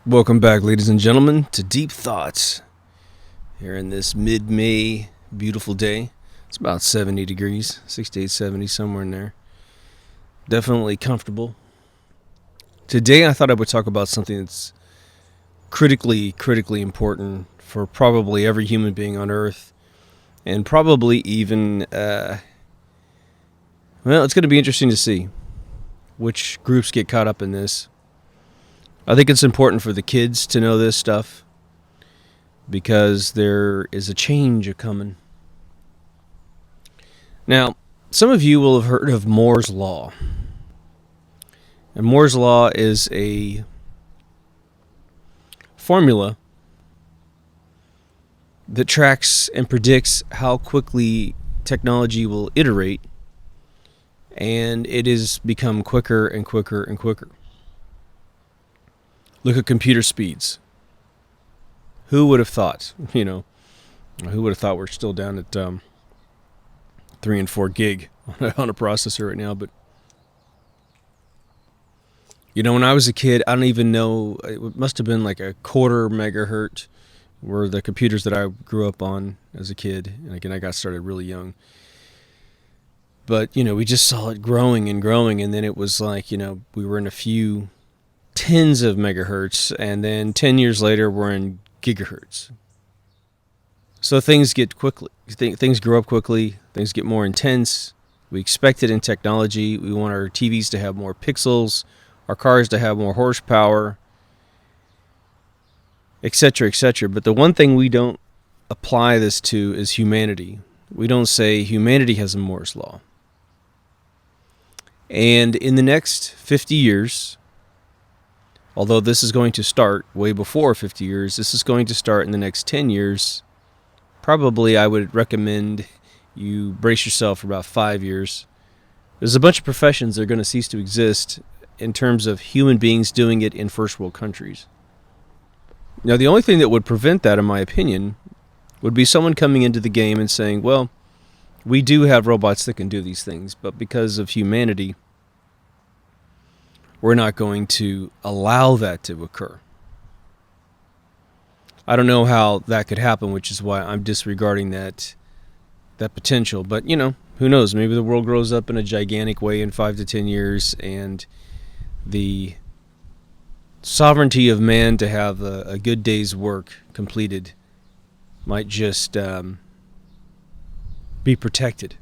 Welcome back, ladies and gentlemen, to Deep Thoughts. Here in this mid-May beautiful day. It's about 70 degrees, 68, 70, somewhere in there. Definitely comfortable. Today I thought I would talk about something that's critically important for probably every human being on Earth. And probably even, it's going to be interesting to see which groups get caught up in this. I think it's important for the kids to know this stuff because there is a change a-coming. Now, some of you will have heard of Moore's Law. And Moore's Law is a formula that tracks and predicts how quickly technology will iterate, and it has become quicker and quicker and quicker. Look at computer speeds. Who would have thought, who would have thought we're still down at 3 and 4 gig on a processor right now? But, when I was a kid, I don't even know, it must have been like a quarter megahertz were the computers that I grew up on as a kid. And again, I got started really young. But, we just saw it growing and growing. And then it was like, we were in a few tens of megahertz, and then 10 years later we're in gigahertz. So things grow up quickly, things get more intense. We expect it in technology. We want our TVs to have more pixels, our cars to have more horsepower, etc., etc. But the one thing we don't apply this to is humanity. We don't say humanity has a Moore's Law. And in the next 50 years, although this is going to start way before 50 years, this is going to start in the next 10 years. Probably I would recommend you brace yourself for about 5 years. There's a bunch of professions that are going to cease to exist in terms of human beings doing it in first world countries. Now, the only thing that would prevent that, in my opinion, would be someone coming into the game and saying, well, we do have robots that can do these things, but because of humanity, we're not going to allow that to occur. I don't know how that could happen, which is why I'm disregarding that potential. But, who knows? Maybe the world grows up in a gigantic way in 5 to 10 years, and the sovereignty of man to have a good day's work completed might just be protected.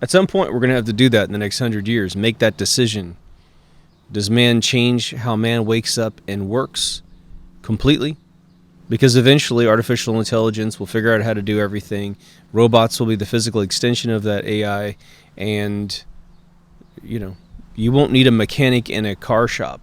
At some point, we're going to have to do that in the next 100 years, make that decision. Does man change how man wakes up and works completely? Because eventually artificial intelligence will figure out how to do everything. Robots will be the physical extension of that AI. And, you won't need a mechanic in a car shop.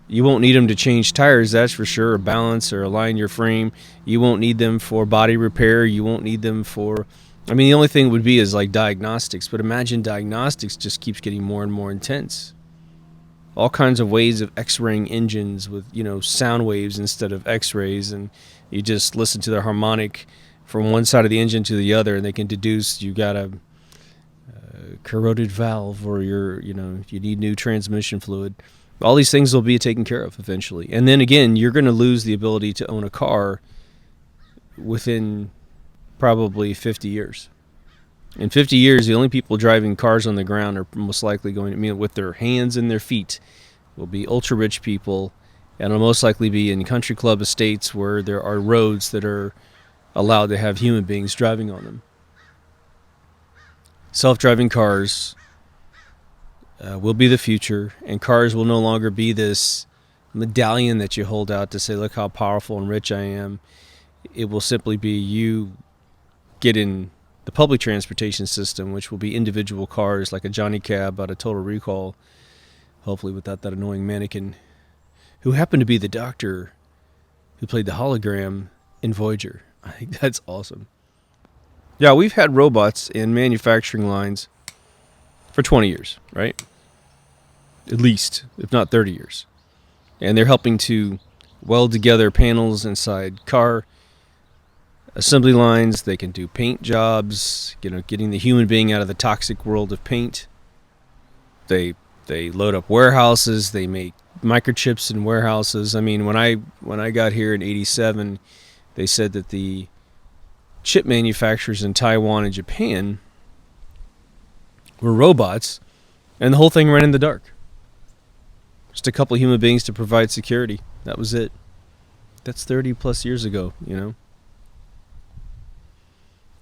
You won't need them to change tires, that's for sure, or balance or align your frame. You won't need them for body repair. You won't need them for... the only thing would be is like diagnostics. But imagine diagnostics just keeps getting more and more intense. All kinds of ways of X-raying engines with, sound waves instead of X-rays, and you just listen to the harmonic from one side of the engine to the other, and they can deduce you got a corroded valve, or you need new transmission fluid. All these things will be taken care of eventually. And then again, you're going to lose the ability to own a car within probably 50 years. In 50 years, the only people driving cars on the ground are most likely going to, with their hands and their feet, will be ultra-rich people, and will most likely be in country club estates where there are roads that are allowed to have human beings driving on them. Self-driving cars will be the future, and cars will no longer be this medallion that you hold out to say, look how powerful and rich I am. It will simply be you get in the public transportation system, which will be individual cars like a Johnny Cab out of Total Recall, hopefully without that annoying mannequin, who happened to be the doctor who played the hologram in Voyager. I think that's awesome. Yeah, we've had robots in manufacturing lines for 20 years, right? At least, if not 30 years. And they're helping to weld together panels inside car assembly lines. They can do paint jobs, getting the human being out of the toxic world of paint. They load up warehouses. They make microchips in warehouses. I mean, when I got here in '87, they said that the chip manufacturers in Taiwan and Japan were robots, and the whole thing ran in the dark. Just a couple of human beings to provide security. That was it. That's 30 plus years ago,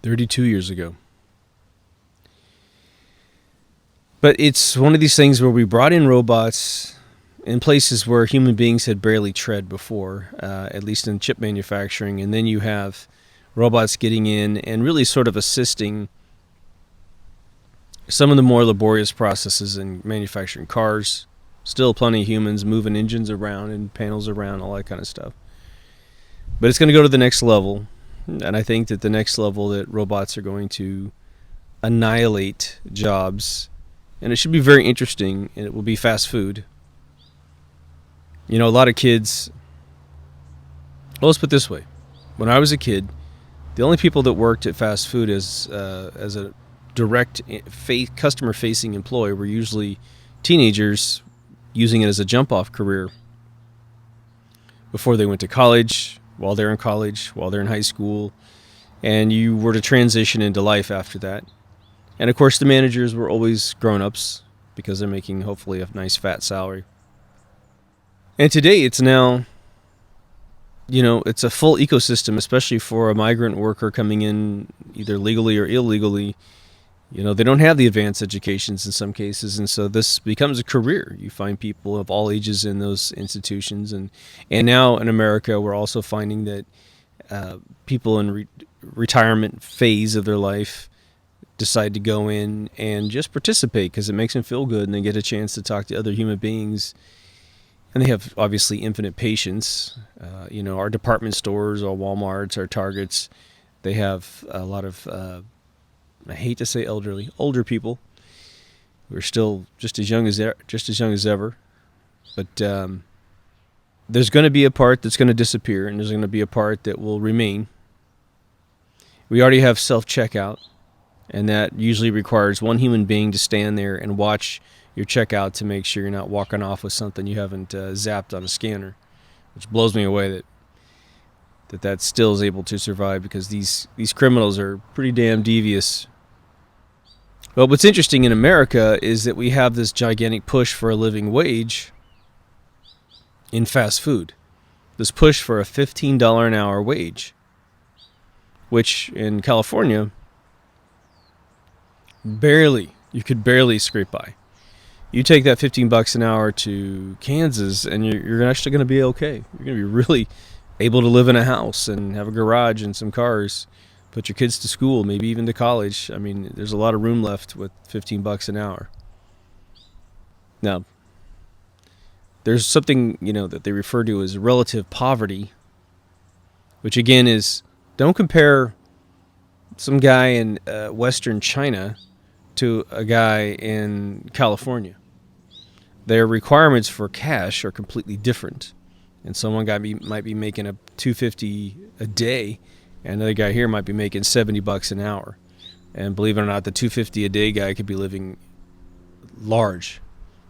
32 years ago. But it's one of these things where we brought in robots in places where human beings had barely tread before, at least in chip manufacturing, and then you have robots getting in and really sort of assisting some of the more laborious processes in manufacturing cars. Still plenty of humans moving engines around and panels around, all that kind of stuff. But it's going to go to the next level, and I think that the next level that robots are going to annihilate jobs, and it should be very interesting, and it will be fast food. A lot of kids, well, let's put it this way. When I was a kid, the only people that worked at fast food as a direct customer-facing employee were usually teenagers using it as a jump-off career before they went to college, while they're in college, while they're in high school, and you were to transition into life after that. And, of course, the managers were always grown-ups because they're making, hopefully, a nice fat salary. And today it's now, it's a full ecosystem, especially for a migrant worker coming in either legally or illegally. They don't have the advanced educations in some cases, and so this becomes a career. You find people of all ages in those institutions, and now in America we're also finding that people in retirement phase of their life decide to go in and just participate because it makes them feel good, and they get a chance to talk to other human beings, and they have obviously infinite patience. Our department stores, our Walmarts, our Targets, they have a lot of I hate to say older people who are still just as young as ever. But there's going to be a part that's going to disappear, and there's going to be a part that will remain. We already have self-checkout, and that usually requires one human being to stand there and watch your checkout to make sure you're not walking off with something you haven't zapped on a scanner, which blows me away that still is able to survive because these criminals are pretty damn devious. Well, what's interesting in America is that we have this gigantic push for a living wage in fast food. This push for a $15 an hour wage, which in California, you could barely scrape by. You take that $15 an hour to Kansas, and you're actually going to be okay. You're going to be really able to live in a house and have a garage and some cars. Put your kids to school, maybe even to college. I mean, there's a lot of room left with $15 an hour. Now, there's something, that they refer to as relative poverty, which again is, don't compare some guy in Western China to a guy in California. Their requirements for cash are completely different. And someone might be making a $250 a day, and another guy here might be making $70 an hour. And believe it or not, the $250 a day guy could be living large,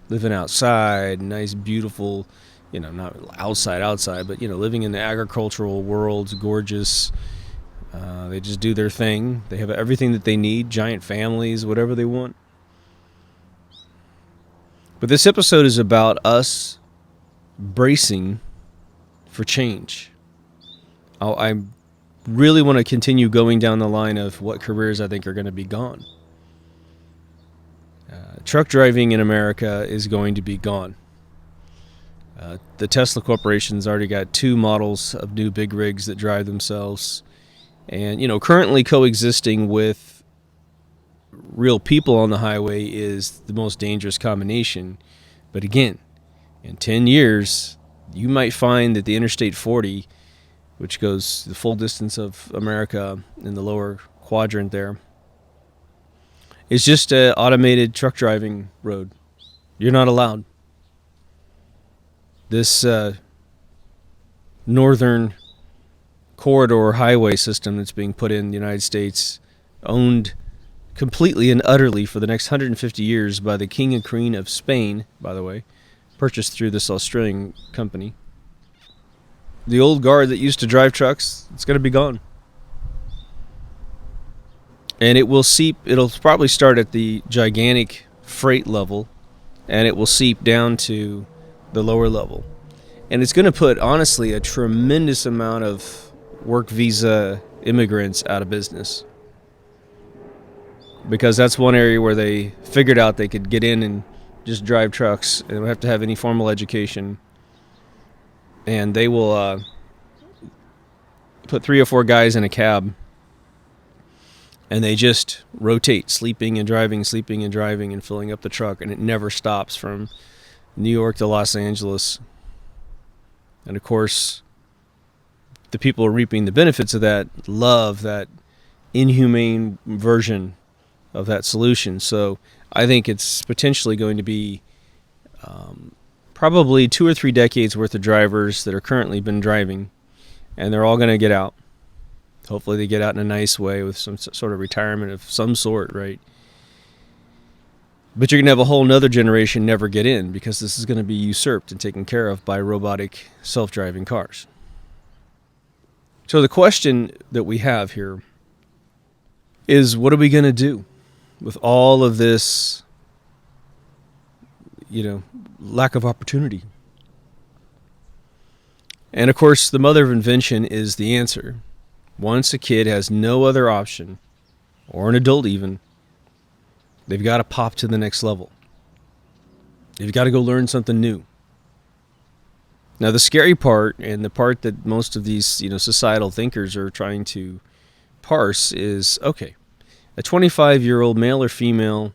living outside, nice, beautiful, not outside, but, living in the agricultural world, gorgeous. They just do their thing. They have everything that they need, giant families, whatever they want. But this episode is about us bracing for change. I really want to continue going down the line of what careers I think are going to be gone. Truck driving in America is going to be gone. The Tesla Corporation's already got 2 models of new big rigs that drive themselves. And, currently coexisting with real people on the highway is the most dangerous combination. But again, in 10 years, you might find that the Interstate 40, which goes the full distance of America in the lower quadrant there, is just an automated truck driving road. You're not allowed. This northern corridor highway system that's being put in the United States, owned completely and utterly for the next 150 years by the King and Queen of Spain, by the way, purchased through this Australian company. The old guard that used to drive trucks, it's going to be gone. And it will seep, it'll probably start at the gigantic freight level, and it will seep down to the lower level. And it's going to put, honestly, a tremendous amount of work visa immigrants out of business. Because that's one area where they figured out they could get in and just drive trucks and don't have to have any formal education. And they will put 3 or 4 guys in a cab, and they just rotate, sleeping and driving, and filling up the truck, and it never stops from New York to Los Angeles. And of course, the people reaping the benefits of that love that inhumane version of that solution. So I think it's potentially going to be probably 2 or 3 decades worth of drivers that are currently been driving, and they're all going to get out. Hopefully they get out in a nice way with some sort of retirement of some sort, right? But you're going to have a whole nother generation never get in, because this is going to be usurped and taken care of by robotic self-driving cars. So the question that we have here is, what are we going to do with all of this, lack of opportunity? And of course, the mother of invention is the answer. Once a kid has no other option, or an adult even, they've got to pop to the next level. They've got to go learn something new. Now, the scary part, and the part that most of these, societal thinkers are trying to parse, is, okay, a 25-year-old male or female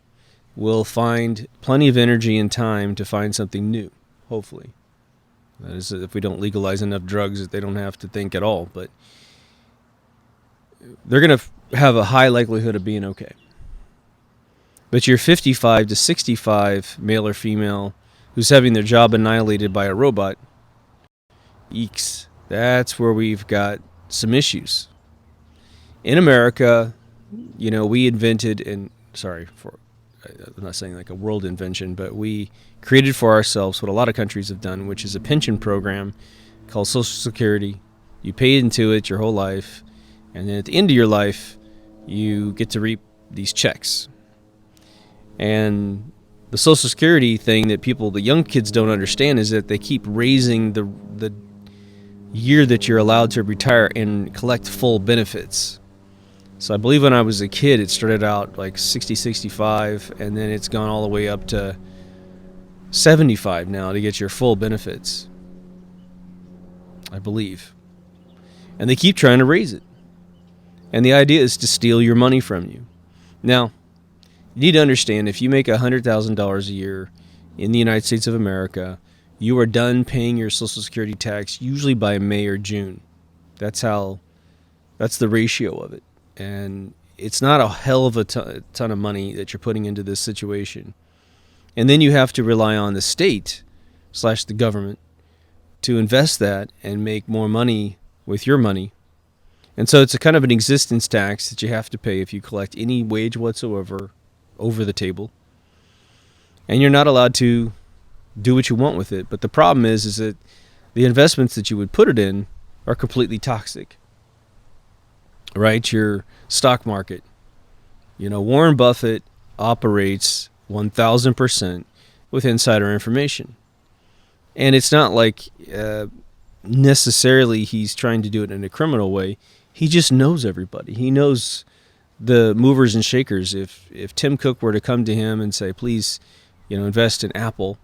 will find plenty of energy and time to find something new, hopefully. That is, if we don't legalize enough drugs that they don't have to think at all. But they're going to have a high likelihood of being okay. But your 55 to 65 male or female who's having their job annihilated by a robot, eeks, that's where we've got some issues. In America, we invented, I'm not saying like a world invention, but we created for ourselves what a lot of countries have done, which is a pension program called Social Security. You pay into it your whole life, and then at the end of your life, you get to reap these checks. And the Social Security thing that the young kids don't understand is that they keep raising the year that you're allowed to retire and collect full benefits. So I believe when I was a kid, it started out like 60, 65, and then it's gone all the way up to 75 now to get your full benefits, I believe. And they keep trying to raise it. And the idea is to steal your money from you. Now, you need to understand, if you make $100,000 a year in the United States of America, you are done paying your Social Security tax usually by May or June. That's the ratio of it. And it's not a hell of a ton of money that you're putting into this situation. And then you have to rely on the state / the government to invest that and make more money with your money. And so it's a kind of an existence tax that you have to pay if you collect any wage whatsoever over the table. And you're not allowed to do what you want with it. But the problem is that the investments that you would put it in are completely toxic. Right? Your stock market. Warren Buffett operates 1,000% with insider information. And it's not like necessarily he's trying to do it in a criminal way. He just knows everybody. He knows the movers and shakers. If Tim Cook were to come to him and say, please, invest in Apple,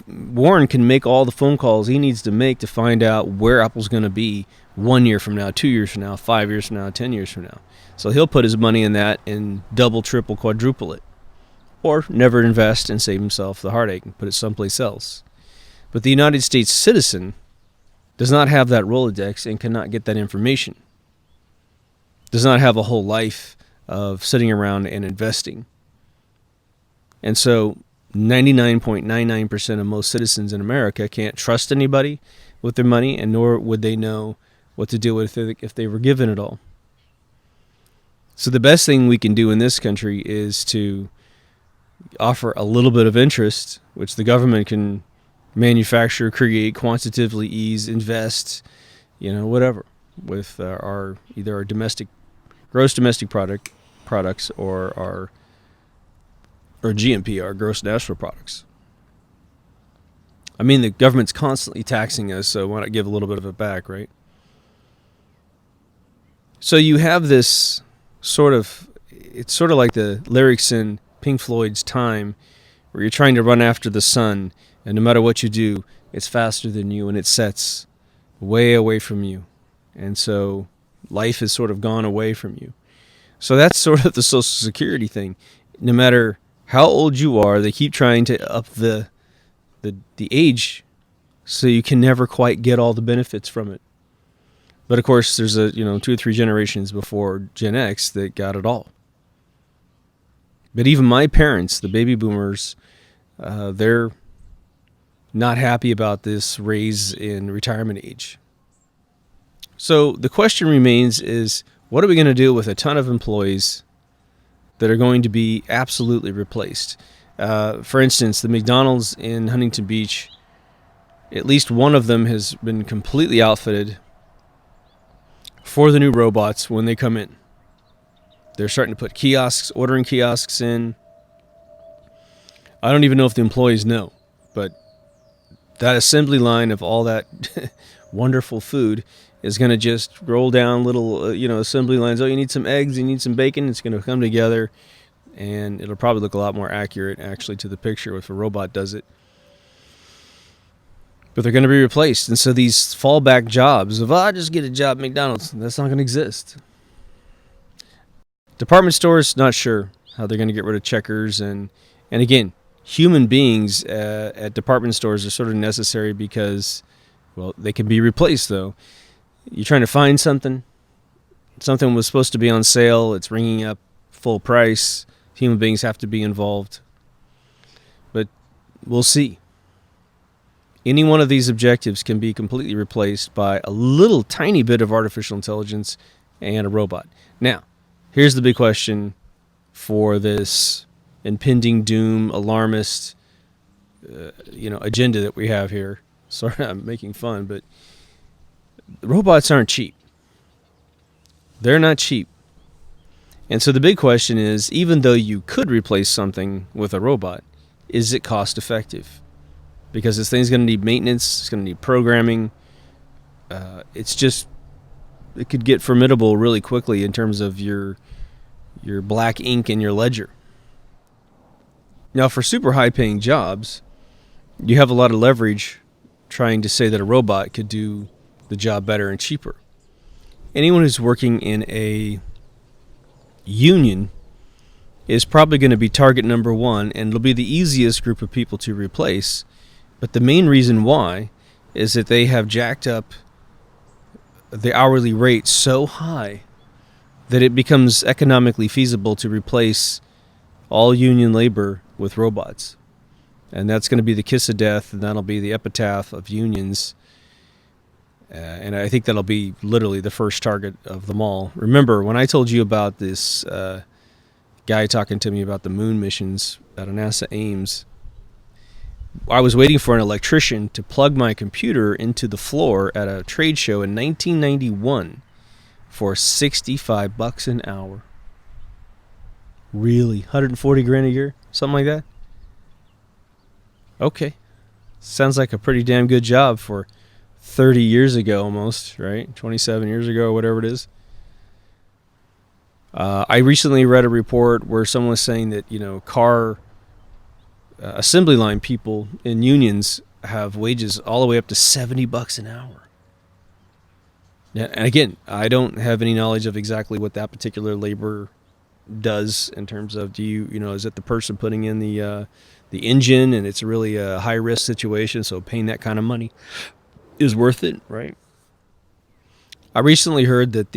Warren can make all the phone calls he needs to make to find out where Apple's going to be 1 year from now, 2 years from now, 5 years from now, 10 years from now. So he'll put his money in that and double, triple, quadruple it. Or never invest and save himself the heartache and put it someplace else. But the United States citizen does not have that Rolodex and cannot get that information. Does not have a whole life of sitting around and investing. And so 99.99% of most citizens in America can't trust anybody with their money, and nor would they know what to do with it if they were given it all. So the best thing we can do in this country is to offer a little bit of interest, which the government can manufacture, create, quantitatively ease, invest, whatever, with either our gross domestic products or our GNP, our gross national products. I mean, the government's constantly taxing us, so why not give a little bit of it back, right? So you have this it's sort of like the lyrics in Pink Floyd's Time, where you're trying to run after the sun, and no matter what you do, it's faster than you, and it sets way away from you. And so life has sort of gone away from you. So that's sort of the Social Security thing. No matter how old you are, they keep trying to up the age, so you can never quite get all the benefits from it. But of course, there's 2 or 3 generations before Gen X that got it all. But even my parents, the baby boomers, they're not happy about this raise in retirement age. So the question remains is, what are we going to do with a ton of employees that are going to be absolutely replaced? For instance, the McDonald's in Huntington Beach, at least one of them has been completely outfitted for the new robots when they come in. They're starting to put ordering kiosks in. I don't even know if the employees know, but that assembly line of all that wonderful food is going to just roll down little, assembly lines. Oh, you need some eggs, you need some bacon. It's going to come together, and it'll probably look a lot more accurate, actually, to the picture if a robot does it. But they're going to be replaced. And so these fallback jobs of, I just get a job at McDonald's, that's not going to exist. Department stores, not sure how they're going to get rid of checkers. And again, human beings at department stores are sort of necessary because, well, they can be replaced, though. You're trying to find something was supposed to be on sale, it's ringing up full price. Human beings have to be involved. But we'll see. Any one of these objectives can be completely replaced by a little tiny bit of artificial intelligence and a robot. Now, here's the big question for this impending doom, alarmist, agenda that we have here. Sorry, I'm making fun, but robots aren't cheap. They're not cheap. And so the big question is, even though you could replace something with a robot, is it cost effective? Because this thing's going to need maintenance, it's going to need programming. It could get formidable really quickly in terms of your black ink in your ledger. Now, for super high-paying jobs, you have a lot of leverage trying to say that a robot could do the job better and cheaper. Anyone who's working in a union is probably going to be target number one, and it'll be the easiest group of people to replace. But the main reason why is that they have jacked up the hourly rate so high that it becomes economically feasible to replace all union labor with robots. And that's going to be the kiss of death, and that'll be the epitaph of unions. And I think that'll be literally the first target of them all. Remember, when I told you about this guy talking to me about the moon missions at NASA Ames, I was waiting for an electrician to plug my computer into the floor at a trade show in 1991 for $65 an hour. Really? 140 grand a year? Something like that? Okay. Sounds like a pretty damn good job for 30 years ago almost, right? 27 years ago or whatever it is. I recently read a report where someone was saying that, car assembly line people in unions have wages all the way up to $70 an hour. Yeah, and again, I don't have any knowledge of exactly what that particular labor does in terms of, is it the person putting in the engine, and it's really a high risk situation, so paying that kind of money is worth it, right? I recently heard that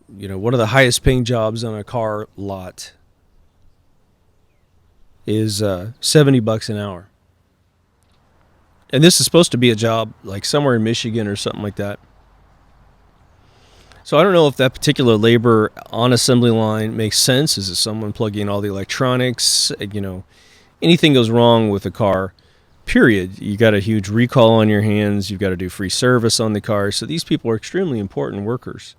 one of the highest paying jobs on a car lot is $70 an hour. And this is supposed to be a job like somewhere in Michigan or something like that. So I don't know if that particular labor on assembly line makes sense. Is it someone plugging in all the electronics? Anything goes wrong with a car, period, you got a huge recall on your hands. You've got to do free service on the car. So these people are extremely important workers.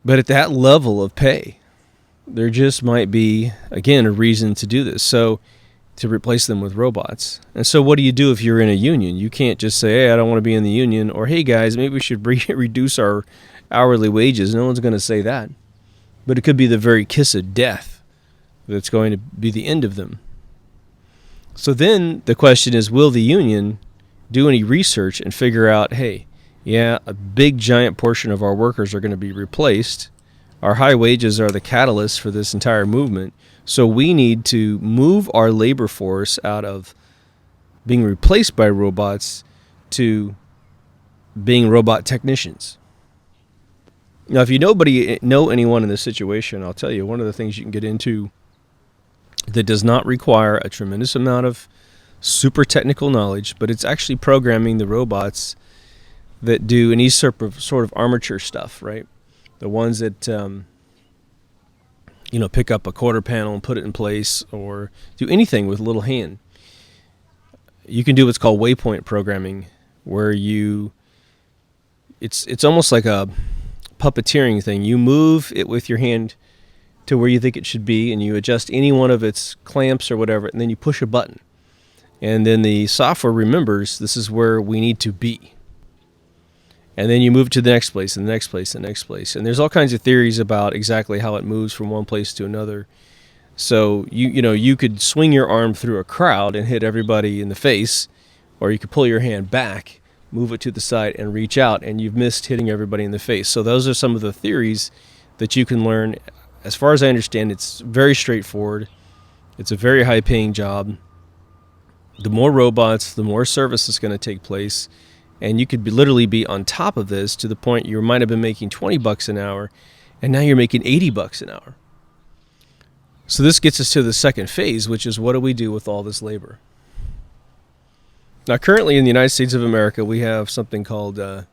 But at that level of pay, there just might be, again, a reason to do this. So to replace them with robots. And so what do you do if you're in a union? You can't just say, hey, I don't want to be in the union, or hey guys, maybe we should reduce our hourly wages. No one's going to say that. But it could be the very kiss of death that's going to be the end of them. So then the question is, will the union do any research and figure out, hey, yeah, a big giant portion of our workers are going to be replaced. Our high wages are the catalyst for this entire movement. So we need to move our labor force out of being replaced by robots to being robot technicians. Now, if you know anyone in this situation, I'll tell you, one of the things you can get into that does not require a tremendous amount of super technical knowledge, but it's actually programming the robots that do any sort of armature stuff, right? The ones that pick up a quarter panel and put it in place, or do anything with a little hand. You can do what's called waypoint programming, where it's almost like a puppeteering thing. You move it with your hand to where you think it should be, and you adjust any one of its clamps or whatever, and then you push a button. And then the software remembers this is where we need to be. And then you move to the next place, and the next place, and the next place. And there's all kinds of theories about exactly how it moves from one place to another. So you could swing your arm through a crowd and hit everybody in the face, or you could pull your hand back, move it to the side, and reach out, and you've missed hitting everybody in the face. So those are some of the theories that you can learn. As far as I understand, it's very straightforward. It's a very high-paying job. The more robots, the more service is going to take place. And you could literally be on top of this to the point you might have been making $20 an hour, and now you're making $80 an hour. So this gets us to the second phase, which is, what do we do with all this labor? Now, currently in the United States of America, we have something called the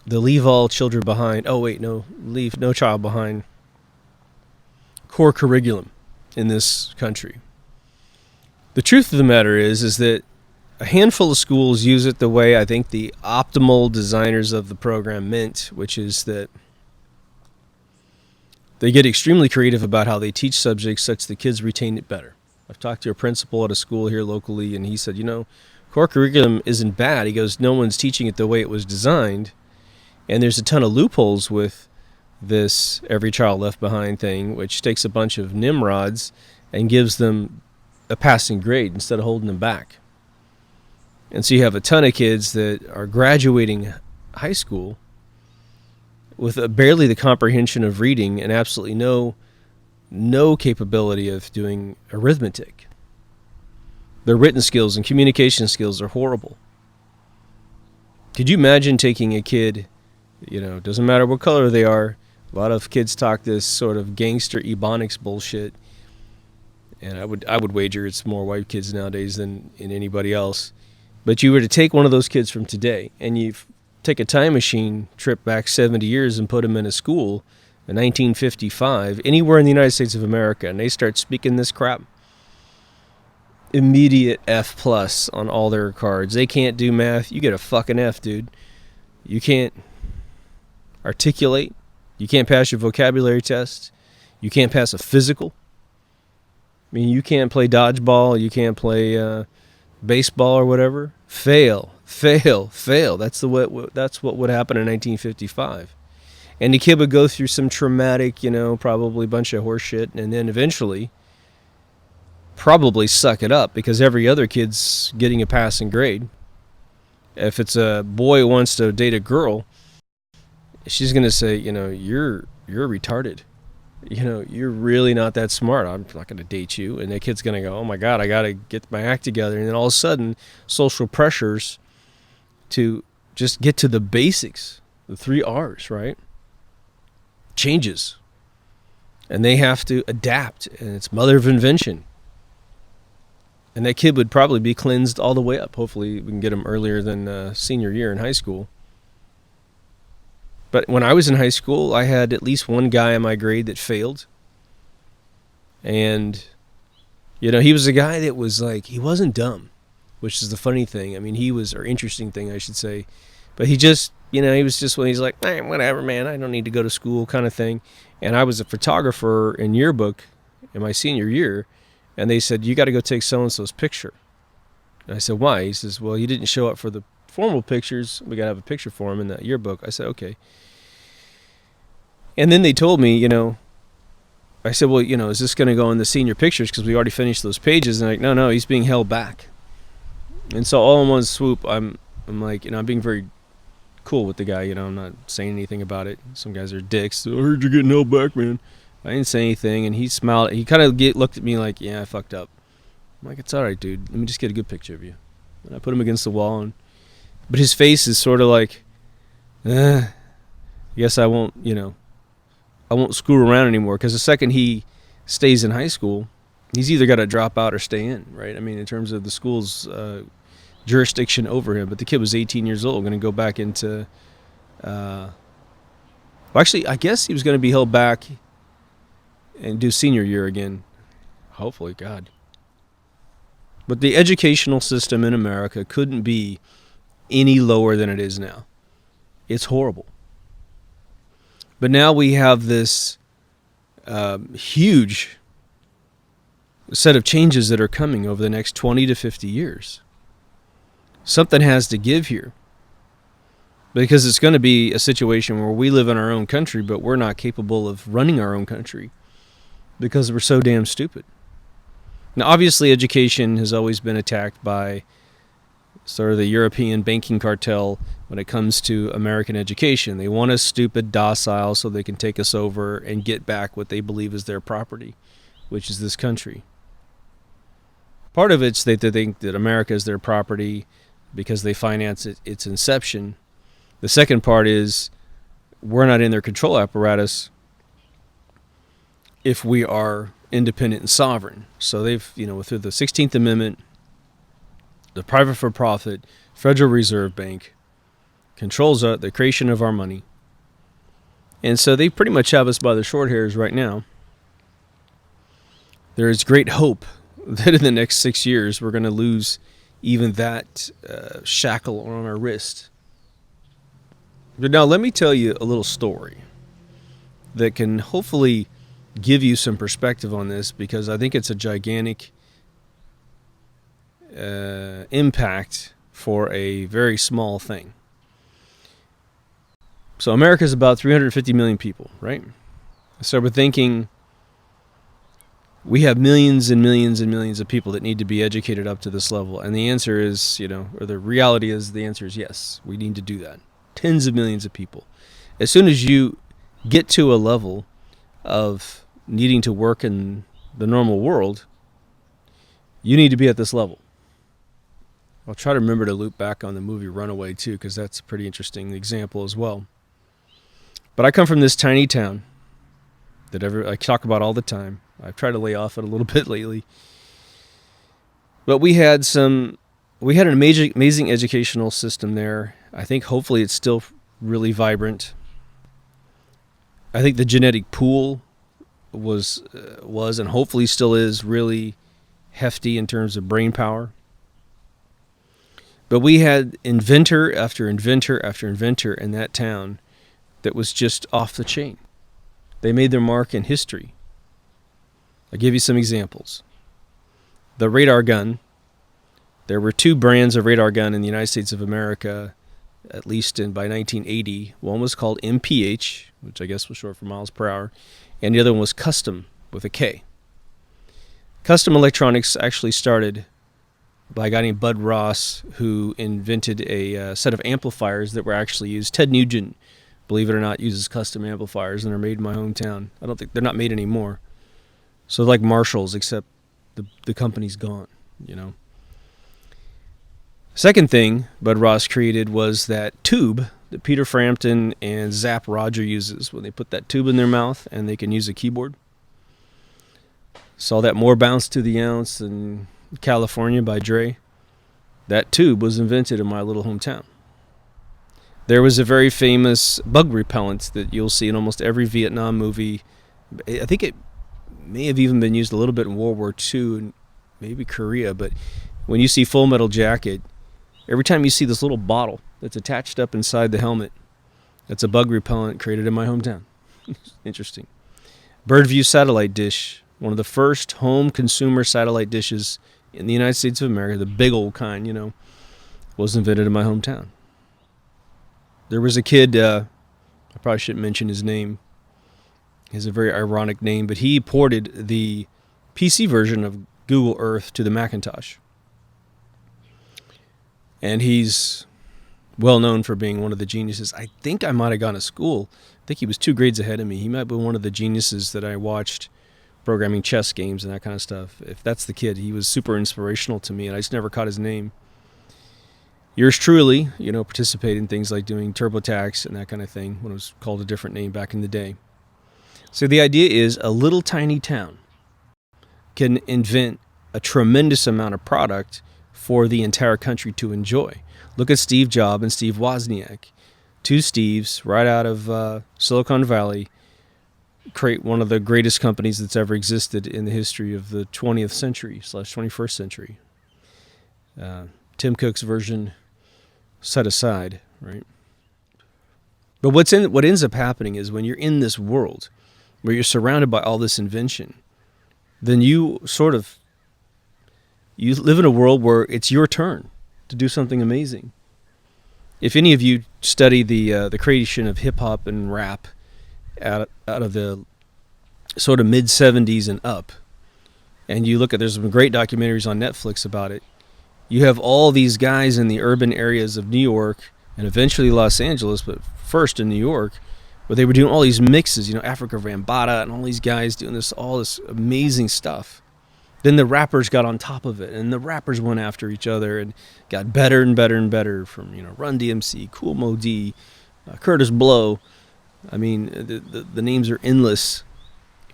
Leave All Children Behind. Oh, wait, no, Leave No Child Behind core curriculum in this country. The truth of the matter is that a handful of schools use it the way I think the optimal designers of the program meant, which is that they get extremely creative about how they teach subjects such that kids retain it better. I've talked to a principal at a school here locally, and he said, core curriculum isn't bad. He goes, no one's teaching it the way it was designed, and there's a ton of loopholes with this Every Child Left Behind thing, which takes a bunch of nimrods and gives them a passing grade instead of holding them back. And so you have a ton of kids that are graduating high school with barely the comprehension of reading and absolutely no capability of doing arithmetic. Their written skills and communication skills are horrible. Could you imagine taking a kid, doesn't matter what color they are, a lot of kids talk this sort of gangster ebonics bullshit, and I would wager it's more white kids nowadays than in anybody else. But you were to take one of those kids from today, and you take a time machine trip back 70 years and put them in a school in 1955, anywhere in the United States of America, and they start speaking this crap, immediate F plus on all their cards. They can't do math. You get a fucking F, dude. You can't articulate. You can't pass your vocabulary test. You can't pass a physical. I mean, you can't play dodgeball. You can't play baseball or whatever. Fail. That's what would happen in 1955. And the kid would go through some traumatic, probably a bunch of horse shit, and then eventually probably suck it up because every other kid's getting a passing grade. If it's a boy who wants to date a girl, she's going to say, you're retarded. You're really not that smart. I'm not going to date you. And the kid's going to go, oh my God, I got to get my act together. And then all of a sudden, social pressures to just get to the basics, the 3 R's, right? Changes. And they have to adapt. And it's mother of invention. And that kid would probably be cleansed all the way up. Hopefully we can get him earlier than senior year in high school. But when I was in high school, I had at least one guy in my grade that failed. And, he was a guy that was like, he wasn't dumb, which is the funny thing. I mean, or interesting thing, I should say. But he just, he was just when he's like, whatever, man, I don't need to go to school kind of thing. And I was a photographer in yearbook in my senior year. And they said, you got to go take so-and-so's picture. And I said, why? He says, well, he didn't show up for the formal pictures. We got to have a picture for him in that yearbook. I said, okay. And then they told me, I said, well, is this going to go in the senior pictures? Because we already finished those pages. And like, no, he's being held back. And so all in one swoop, I'm like, I'm being very cool with the guy. I'm not saying anything about it. Some guys are dicks. I heard you're getting held back, man. I didn't say anything. And he smiled. He kind of looked at me like, yeah, I fucked up. I'm like, it's all right, dude. Let me just get a good picture of you. And I put him against the wall. But his face is sort of like, I guess I won't, I won't screw around anymore, because the second he stays in high school, he's either got to drop out or stay in, right? I mean, in terms of the school's jurisdiction over him. But the kid was 18 years old, going to go back into... actually, I guess he was going to be held back and do senior year again. Hopefully, God. But the educational system in America couldn't be any lower than it is now. It's horrible. But now we have this huge set of changes that are coming over the next 20 to 50 years. Something has to give here. Because it's going to be a situation where we live in our own country, but we're not capable of running our own country because we're so damn stupid. Now, obviously, education has always been attacked by sort of the European banking cartel when it comes to American education. They want us stupid, docile, so they can take us over and get back what they believe is their property, which is this country. Part of it's that they think that America is their property because they finance its inception. The second part is we're not in their control apparatus if we are independent and sovereign. So they've, through the 16th Amendment, the private for-profit Federal Reserve Bank controls the creation of our money. And so they pretty much have us by the short hairs right now. There is great hope that in the next 6 years we're going to lose even that shackle on our wrist. But now let me tell you a little story that can hopefully give you some perspective on this, because I think it's a gigantic impact for a very small thing. So America's about 350 million people, right? So we're thinking we have millions and millions and millions of people that need to be educated up to this level. And the answer is, or the reality is, the answer is yes, we need to do that. Tens of millions of people. As soon as you get to a level of needing to work in the normal world, you need to be at this level. I'll try to remember to loop back on the movie Runaway too, because that's a pretty interesting example as well. But I come from this tiny town that I talk about all the time. I've tried to lay off it a little bit lately. But we had an amazing educational system there. I think hopefully it's still really vibrant. I think the genetic pool was and hopefully still is really hefty in terms of brain power. But we had inventor after inventor after inventor in that town that was just off the chain. They made their mark in history. I'll give you some examples. The radar gun. There were two brands of radar gun in the United States of America, at least by 1980. One was called MPH, which I guess was short for miles per hour, and the other one was Custom, with a K. Custom electronics actually started by a guy named Bud Ross, who invented a set of amplifiers that were actually used. Ted Nugent, believe it or not, uses custom amplifiers, and they're made in my hometown. I don't think they're not made anymore. So like Marshalls, except the company's gone, Second thing Bud Ross created was that tube that Peter Frampton and Zapp Roger uses when they put that tube in their mouth and they can use a keyboard. Saw that More Bounce to the Ounce in California by Dre. That tube was invented in my little hometown. There was a very famous bug repellent that you'll see in almost every Vietnam movie. I think it may have even been used a little bit in World War II and maybe Korea, but when you see Full Metal Jacket, every time you see this little bottle that's attached up inside the helmet, that's a bug repellent created in my hometown. Interesting. Birdview satellite dish, one of the first home consumer satellite dishes in the United States of America, the big old kind, was invented in my hometown. There was a kid, I probably shouldn't mention his name. He has a very ironic name, but he ported the PC version of Google Earth to the Macintosh. And he's well known for being one of the geniuses. I think I might have gone to school. I think he was 2 grades ahead of me. He might be one of the geniuses that I watched programming chess games and that kind of stuff. If that's the kid, he was super inspirational to me, and I just never caught his name. Yours truly, participated in things like doing TurboTax and that kind of thing when it was called a different name back in the day. So the idea is a little tiny town can invent a tremendous amount of product for the entire country to enjoy. Look at Steve Jobs and Steve Wozniak. 2 Steves right out of Silicon Valley create one of the greatest companies that's ever existed in the history of the 20th century / 21st century. Tim Cook's version set aside, right? But what ends up happening is when you're in this world where you're surrounded by all this invention, then you live in a world where it's your turn to do something amazing. If any of you study the creation of hip hop and rap out of the sort of mid 70s and up, and you look at, there's some great documentaries on Netflix about it. You have all these guys in the urban areas of New York and eventually Los Angeles, but first in New York, where they were doing all these mixes, Africa Bambaataa and all these guys doing all this amazing stuff. Then the rappers got on top of it, and the rappers went after each other and got better and better and better, from Run DMC, Kool Moe Dee, Curtis Blow. I mean, the names are endless.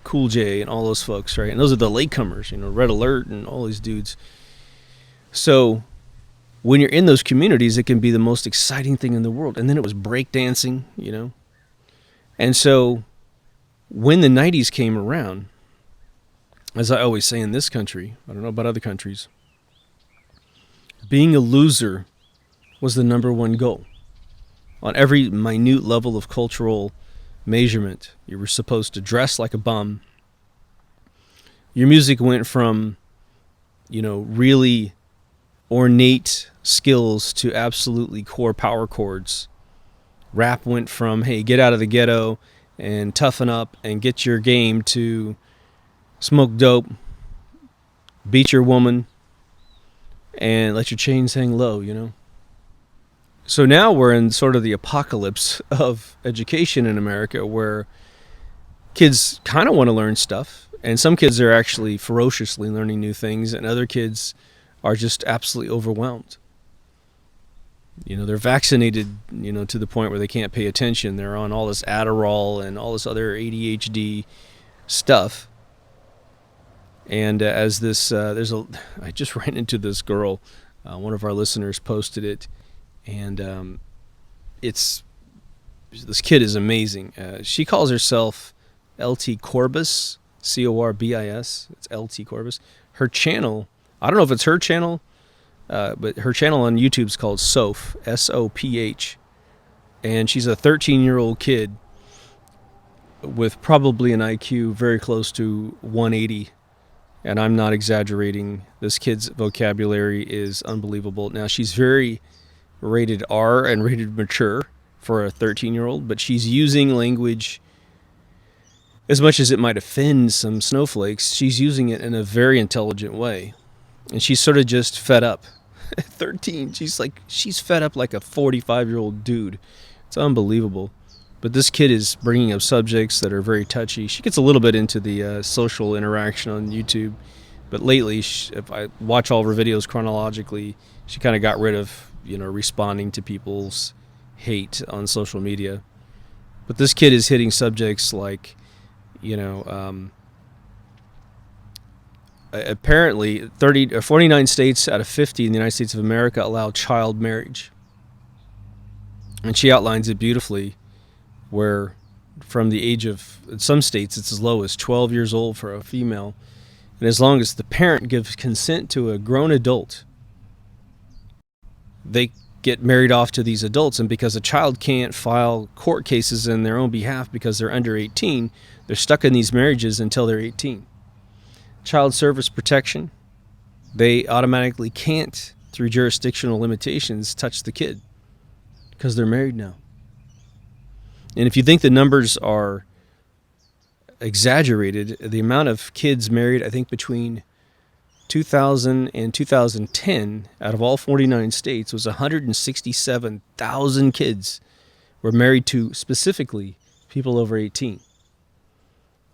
Cool J and all those folks, right? And those are the latecomers, Red Alert and all these dudes. So when you're in those communities, it can be the most exciting thing in the world. And then it was breakdancing, And so when the 90s came around, as I always say in this country, I don't know about other countries, being a loser was the number one goal. On every minute level of cultural measurement, you were supposed to dress like a bum. Your music went from, really ornate skills to absolutely core power chords. Rap went from, hey, get out of the ghetto and toughen up and get your game, to smoke dope, beat your woman, and let your chains hang low, So now we're in sort of the apocalypse of education in America, where kids kind of want to learn stuff, and some kids are actually ferociously learning new things, and other kids are just absolutely overwhelmed. They're vaccinated, to the point where they can't pay attention. They're on all this Adderall and all this other ADHD stuff. And I just ran into this girl, one of our listeners posted it, and this kid is amazing. She calls herself LT Corbis, Corbis. It's LT Corbis. Her channel, I don't know if it's her channel, but her channel on YouTube is called Soph, S-O-P-H. And she's a 13-year-old kid with probably an IQ very close to 180. And I'm not exaggerating. This kid's vocabulary is unbelievable. Now, she's very rated R and rated mature for a 13-year-old, but she's using language, as much as it might offend some snowflakes, she's using it in a very intelligent way. And she's sort of just fed up. At 13, she's fed up like a 45-year-old dude. It's unbelievable. But this kid is bringing up subjects that are very touchy. She gets a little bit into the social interaction on YouTube. But lately, if I watch all of her videos chronologically, she kind of got rid of, responding to people's hate on social media. But this kid is hitting subjects like, apparently 49 states out of 50 in the United States of America allow child marriage. And she outlines it beautifully, where from the age of, in some states, it's as low as 12 years old for a female. And as long as the parent gives consent to a grown adult, they get married off to these adults. And because a child can't file court cases in their own behalf because they're under 18, they're stuck in these marriages until they're 18. Child service protection, they automatically can't, through jurisdictional limitations, touch the kid because they're married now. And if you think the numbers are exaggerated, the amount of kids married, I think between 2000 and 2010, out of all 49 states, was 167,000 kids were married to specifically people over 18.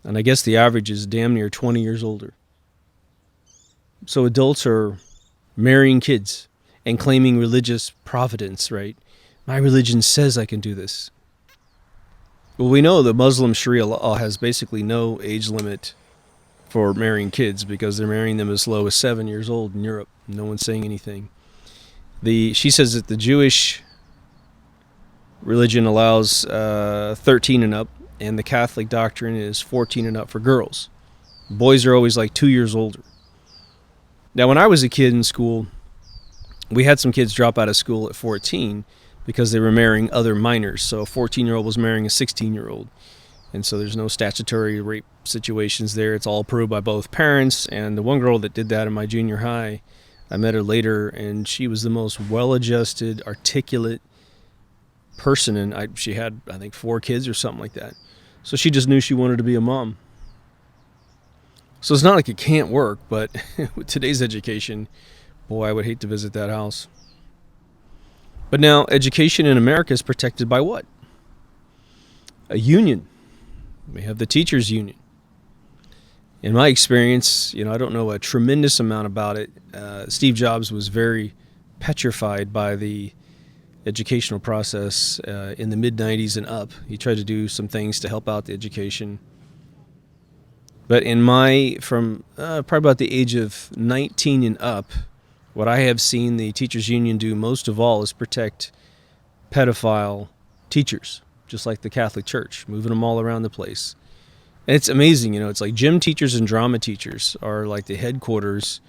And I guess the average is damn near 20 years older. So adults are marrying kids and claiming religious providence, right? My religion says I can do this. Well, we know the Muslim Sharia law has basically no age limit for marrying kids because they're marrying them as low as 7 years old in Europe. No one's saying anything. She says that the Jewish religion allows 13 and up, and the Catholic doctrine is 14 and up for girls. Boys are always like 2 years older. Now, when I was a kid in school, we had some kids drop out of school at 14 because they were marrying other minors. So a 14-year-old was marrying a 16-year-old. And so there's no statutory rape situations there. It's all approved by both parents. And the one girl that did that in my junior high, I met her later, and she was the most well-adjusted, articulate person. And she had, I think, 4 kids or something like that. So she just knew she wanted to be a mom. So it's not like it can't work, but with today's education, boy, I would hate to visit that house. But now, education in America is protected by what? A union. We have the teachers' union. In my experience, I don't know a tremendous amount about it. Steve Jobs was very petrified by the educational process in the mid-90s and up. He tried to do some things to help out the education. But from probably about the age of 19 and up, what I have seen the teachers union do most of all is protect pedophile teachers, just like the Catholic Church, moving them all around the place. And it's amazing, it's like gym teachers and drama teachers are like the headquarters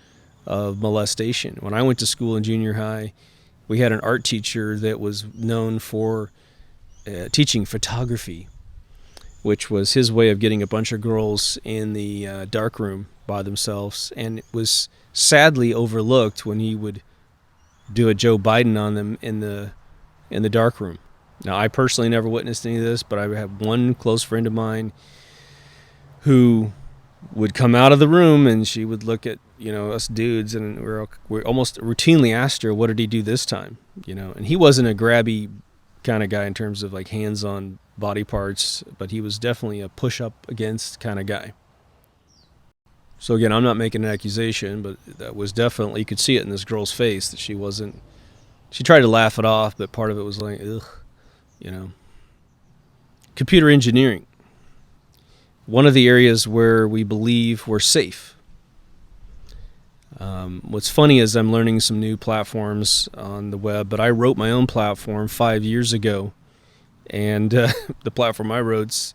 of molestation. When I went to school in junior high, we had an art teacher that was known for teaching photography, which was his way of getting a bunch of girls in the dark room by themselves. And it was sadly overlooked when he would do a Joe Biden on them in the dark room. Now, I personally never witnessed any of this, but I have one close friend of mine who would come out of the room, and she would look at us dudes, and we almost routinely asked her, what did he do this time? And he wasn't a grabby kind of guy in terms of like hands-on body parts, but he was definitely a push-up against kind of guy. So again, I'm not making an accusation, but that was definitely, you could see it in this girl's face that she tried to laugh it off, but part of it was like, ugh, Computer engineering. One of the areas where we believe we're safe. What's funny is I'm learning some new platforms on the web, but I wrote my own platform 5 years ago, and the platform I wrote's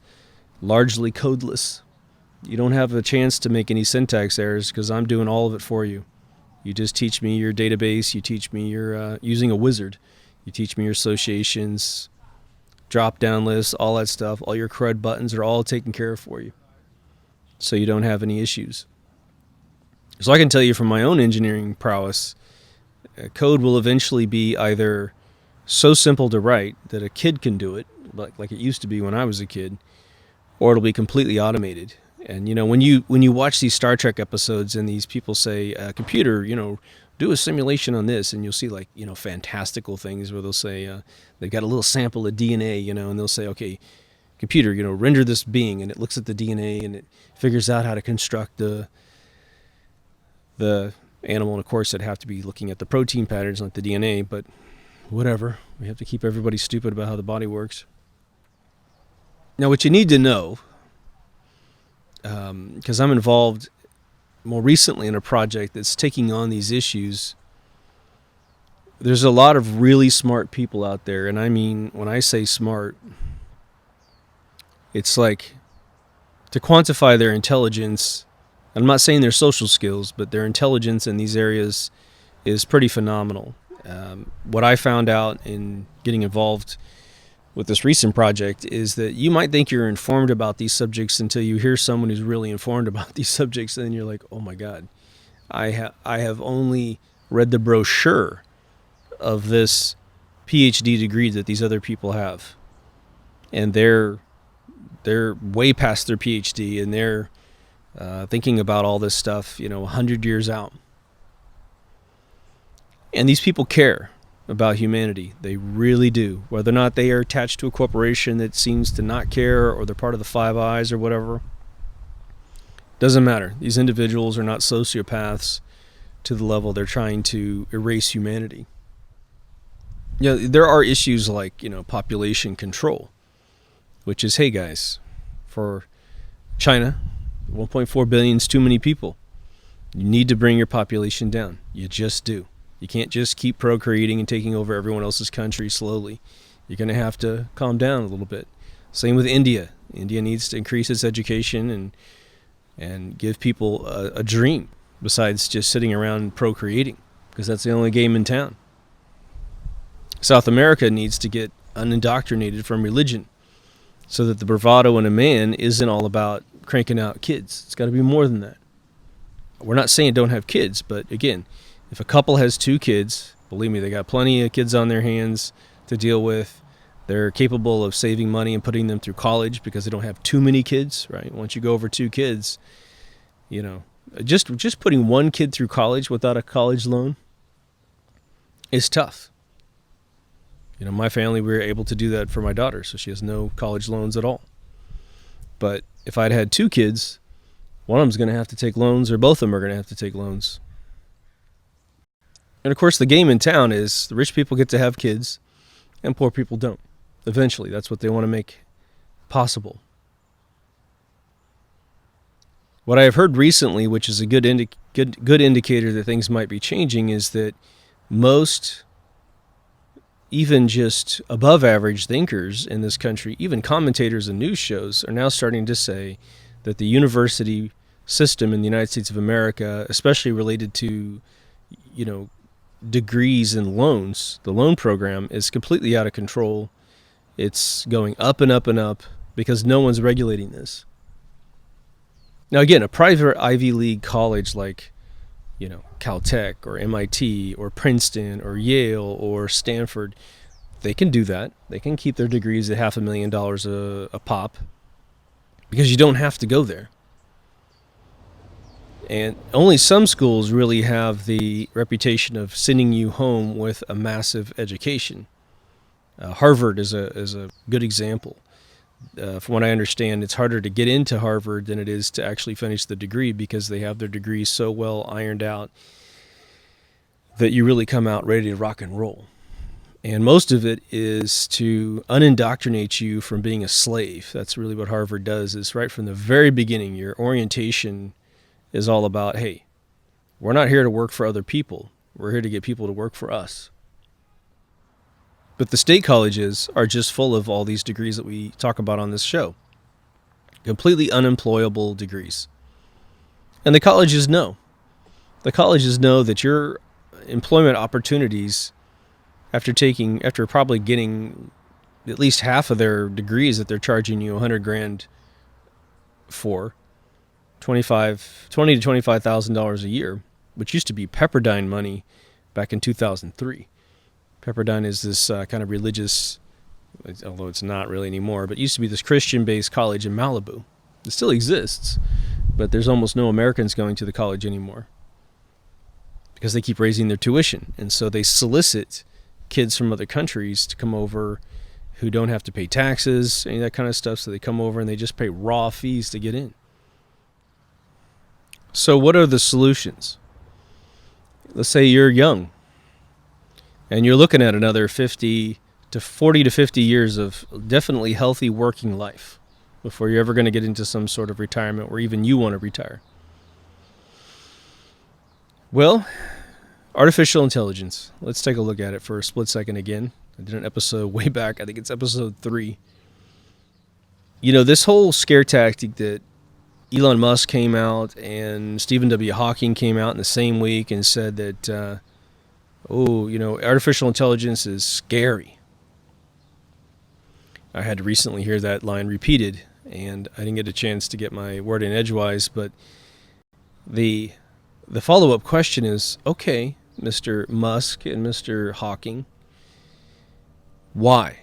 largely codeless. You don't have a chance to make any syntax errors because I'm doing all of it for you. You just teach me your database, you teach me your using a wizard, you teach me your associations, drop-down lists, all that stuff. All your CRUD buttons are all taken care of for you, so you don't have any issues. So I can tell you from my own engineering prowess, code will eventually be either so simple to write that a kid can do it, like it used to be when I was a kid, or it'll be completely automated. And when you watch these Star Trek episodes and these people say, computer, do a simulation on this, and you'll see like fantastical things where they'll say they've got a little sample of DNA, and they'll say, okay, computer, render this being, and it looks at the DNA and it figures out how to construct the animal. And of course, it'd have to be looking at the protein patterns like the DNA, but whatever. We have to keep everybody stupid about how the body works. Now, what you need to know, because I'm involved more recently in a project that's taking on these issues, there's a lot of really smart people out there, and I mean, when I say smart, it's like, to quantify their intelligence, I'm not saying their social skills, but their intelligence in these areas is pretty phenomenal. What I found out in getting involved with this recent project is that you might think you're informed about these subjects until you hear someone who's really informed about these subjects, and then you're like, oh my God, I have only read the brochure of this PhD degree that these other people have, and they're way past their PhD, and they're thinking about all this stuff, 100 years out. And these people care about humanity. They really do. Whether or not they are attached to a corporation that seems to not care, or they're part of the Five Eyes or whatever, doesn't matter. These individuals are not sociopaths to the level they're trying to erase humanity. There are issues like, population control, which is, hey guys, for China, 1.4 billion is too many people. You need to bring your population down. You just do. You can't just keep procreating and taking over everyone else's country slowly. You're going to have to calm down a little bit. Same with India. India needs to increase its education and give people a dream besides just sitting around procreating, because that's the only game in town. South America needs to get unindoctrinated from religion so that the bravado in a man isn't all about cranking out kids. It's got to be more than that. We're not saying don't have kids, but again, if a couple has 2 kids, believe me, they got plenty of kids on their hands to deal with. They're capable of saving money and putting them through college because they don't have too many kids, right? Once you go over 2 kids, just putting 1 kid through college without a college loan is tough. My family, we were able to do that for my daughter, so she has no college loans at all. But if I'd had 2 kids, one of them's going to have to take loans, or both of them are going to have to take loans. And of course, the game in town is the rich people get to have kids and poor people don't. Eventually, that's what they want to make possible. What I have heard recently, which is a good indicator that things might be changing, is that most, even just above average thinkers in this country, even commentators and news shows, are now starting to say that the university system in the United States of America, especially related to, degrees and loans, the loan program is completely out of control. It's going up and up and up because no one's regulating this. Now again, a private Ivy League college like, Caltech or MIT or Princeton or Yale or Stanford, they can do that. They can keep their degrees at $500,000 a pop because you don't have to go there. And only some schools really have the reputation of sending you home with a massive education. Harvard is a good example. From what I understand, it's harder to get into Harvard than it is to actually finish the degree because they have their degrees so well ironed out that you really come out ready to rock and roll. And most of it is to unindoctrinate you from being a slave. That's really what Harvard does, is right from the very beginning, your orientation is all about, hey, we're not here to work for other people. We're here to get people to work for us. But the state colleges are just full of all these degrees that we talk about on this show. Completely unemployable degrees. And the colleges know. The colleges know that your employment opportunities, after probably getting at least half of their degrees that they're charging you $100,000 for, $20,000 to $25,000 a year, which used to be Pepperdine money back in 2003. Pepperdine is this kind of religious, although it's not really anymore, but it used to be this Christian-based college in Malibu. It still exists, but there's almost no Americans going to the college anymore because they keep raising their tuition. And so they solicit kids from other countries to come over who don't have to pay taxes, any of that kind of stuff. So they come over and they just pay raw fees to get in. So what are the solutions? Let's say you're young and you're looking at another 40 to 50 years of definitely healthy working life before you're ever going to get into some sort of retirement where even you want to retire. Well, Artificial intelligence. Let's take a look at it for a split second again. I did an episode way back. I think it's episode 3. This whole scare tactic that Elon Musk came out and Stephen W. Hawking came out in the same week and said that, artificial intelligence is scary. I had to recently hear that line repeated, and I didn't get a chance to get my word in edgewise, but the follow-up question is, okay, Mr. Musk and Mr. Hawking, why?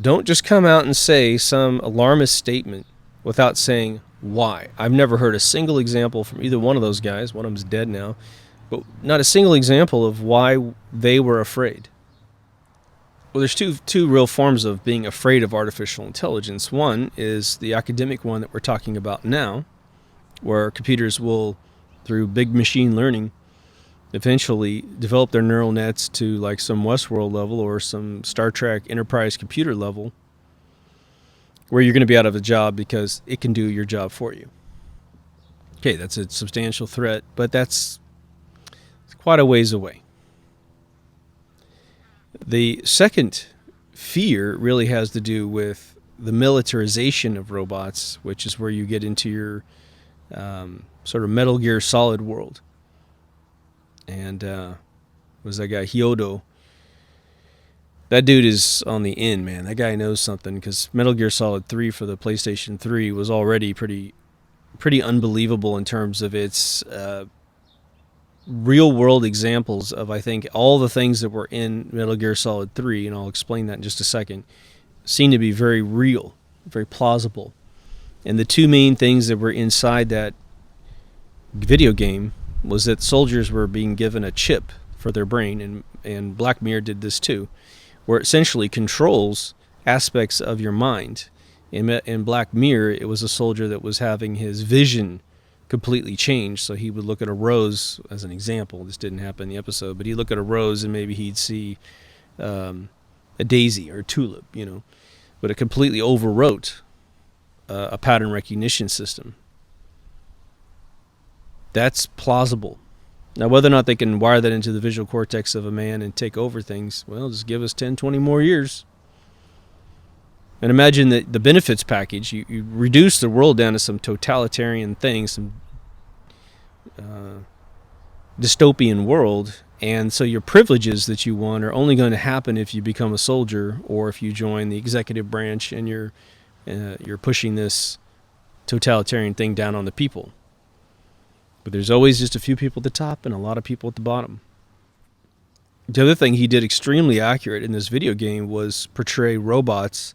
Don't just come out and say some alarmist statement without saying why. I've never heard a single example from either one of those guys. One of them's dead now, but not a single example of why they were afraid. Well, there's two real forms of being afraid of artificial intelligence. One is the academic one that we're talking about now, where computers will, through big machine learning, eventually develop their neural nets to like some Westworld level or some Star Trek Enterprise computer level, where you're going to be out of a job because it can do your job for you. Okay, that's a substantial threat, but it's quite a ways away. The second fear really has to do with the militarization of robots, which is where you get into your sort of Metal Gear Solid world. And was that guy Hyodo? That dude is on the end, man. That guy knows something, because Metal Gear Solid 3 for the PlayStation 3 was already pretty unbelievable in terms of its real-world examples of, I think, all the things that were in Metal Gear Solid 3, and I'll explain that in just a second, seem to be very real, very plausible. And the two main things that were inside that video game was that soldiers were being given a chip for their brain, and Black Mirror did this too, where it essentially controls aspects of your mind. In Black Mirror, it was a soldier that was having his vision completely changed, so he would look at a rose, as an example. This didn't happen in the episode, but he'd look at a rose and maybe he'd see a daisy or a tulip, but it completely overwrote a pattern recognition system. That's plausible. Now, whether or not they can wire that into the visual cortex of a man and take over things, well, just give us 10, 20 more years. And imagine that the benefits package, you reduce the world down to some totalitarian thing, some dystopian world, and so your privileges that you want are only going to happen if you become a soldier or if you join the executive branch and you're pushing this totalitarian thing down on the people. But there's always just a few people at the top and a lot of people at the bottom. The other thing he did extremely accurate in this video game was portray robots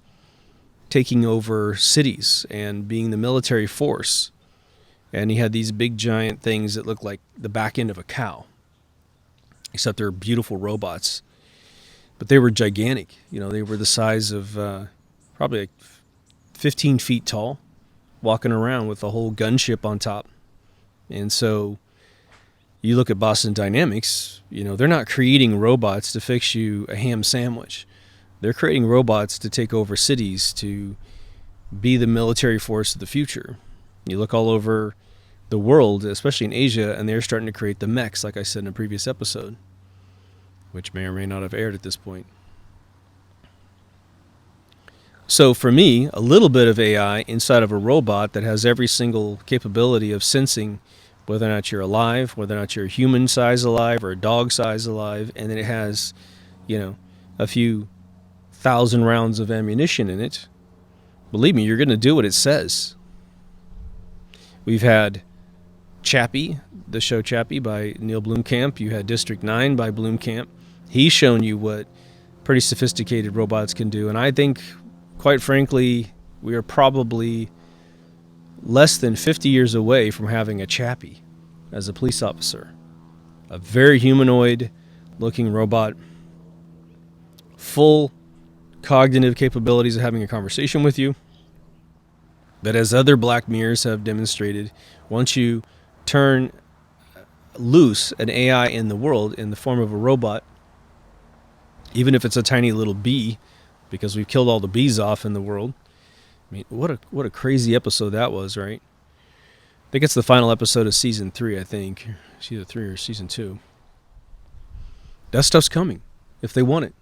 taking over cities and being the military force. And he had these big giant things that looked like the back end of a cow, except they're beautiful robots. But they were gigantic. They were the size of probably like 15 feet tall, walking around with a whole gunship on top. And so you look at Boston Dynamics, they're not creating robots to fix you a ham sandwich. They're creating robots to take over cities, to be the military force of the future. You look all over the world, especially in Asia, and they're starting to create the mechs, like I said in a previous episode, which may or may not have aired at this point. So for me, a little bit of AI inside of a robot that has every single capability of sensing whether or not you're alive, whether or not you're human size alive or a dog size alive, and then it has, a few thousand rounds of ammunition in it. Believe me, you're going to do what it says. We've had Chappie, the show Chappie by Neil Blomkamp. You had District 9 by Blomkamp. He's shown you what pretty sophisticated robots can do, and I think, quite frankly, we are probably less than 50 years away from having a Chappie as a police officer. A very humanoid-looking robot, full cognitive capabilities of having a conversation with you, that, as other Black Mirrors have demonstrated, once you turn loose an AI in the world in the form of a robot, even if it's a tiny little bee, because we've killed all the bees off in the world. I mean, what a crazy episode that was, right? I think it's the final episode of season 3, I think. It's either 3 or season 2. That stuff's coming if they want it.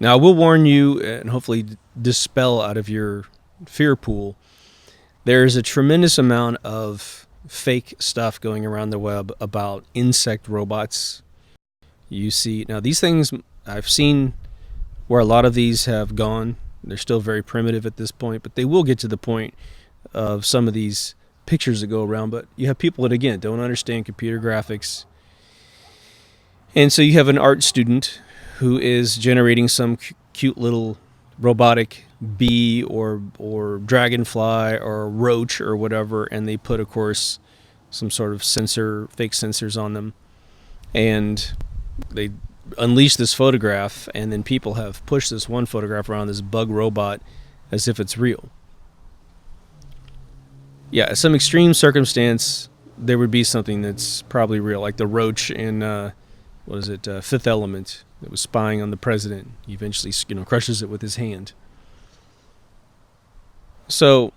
Now, I will warn you and hopefully dispel out of your fear pool. There's a tremendous amount of fake stuff going around the web about insect robots. You see, now these things, I've seen where a lot of these have gone. They're still very primitive at this point, but they will get to the point of some of these pictures that go around. But you have people that, again, don't understand computer graphics. And so you have an art student who is generating some cute little robotic bee or dragonfly or roach or whatever, and they put, of course, some sort of fake sensors on them, and they unleash this photograph, and then people have pushed this one photograph around, this bug robot, as if it's real. Yeah, some extreme circumstance, there would be something that's probably real, like the roach in Fifth Element, that was spying on the president. He eventually, crushes it with his hand. So,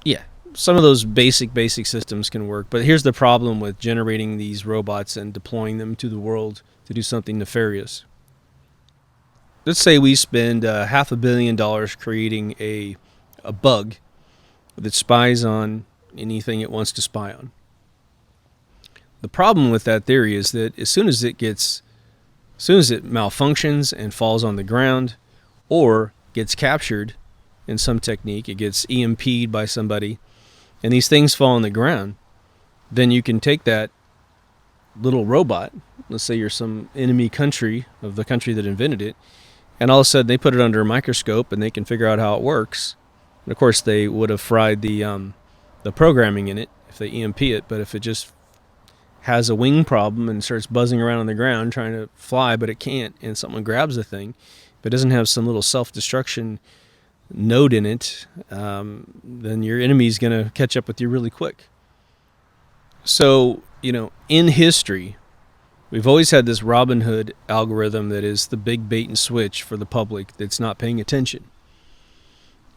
yeah, some of those basic systems can work. But here's the problem with generating these robots and deploying them to the world to do something nefarious. Let's say we spend $500 million creating a bug that spies on anything it wants to spy on. The problem with that theory is that as soon as it malfunctions and falls on the ground or gets captured in some technique, it gets EMP'd by somebody, and these things fall on the ground, then you can take that little robot, let's say you're some enemy country of the country that invented it, and all of a sudden they put it under a microscope and they can figure out how it works. And of course they would have fried the programming in it if they EMP it, but if it just has a wing problem and starts buzzing around on the ground trying to fly, but it can't, and someone grabs the thing, if it doesn't have some little self-destruction node in it, then your enemy's going to catch up with you really quick. So, in history, we've always had this Robin Hood algorithm that is the big bait and switch for the public that's not paying attention.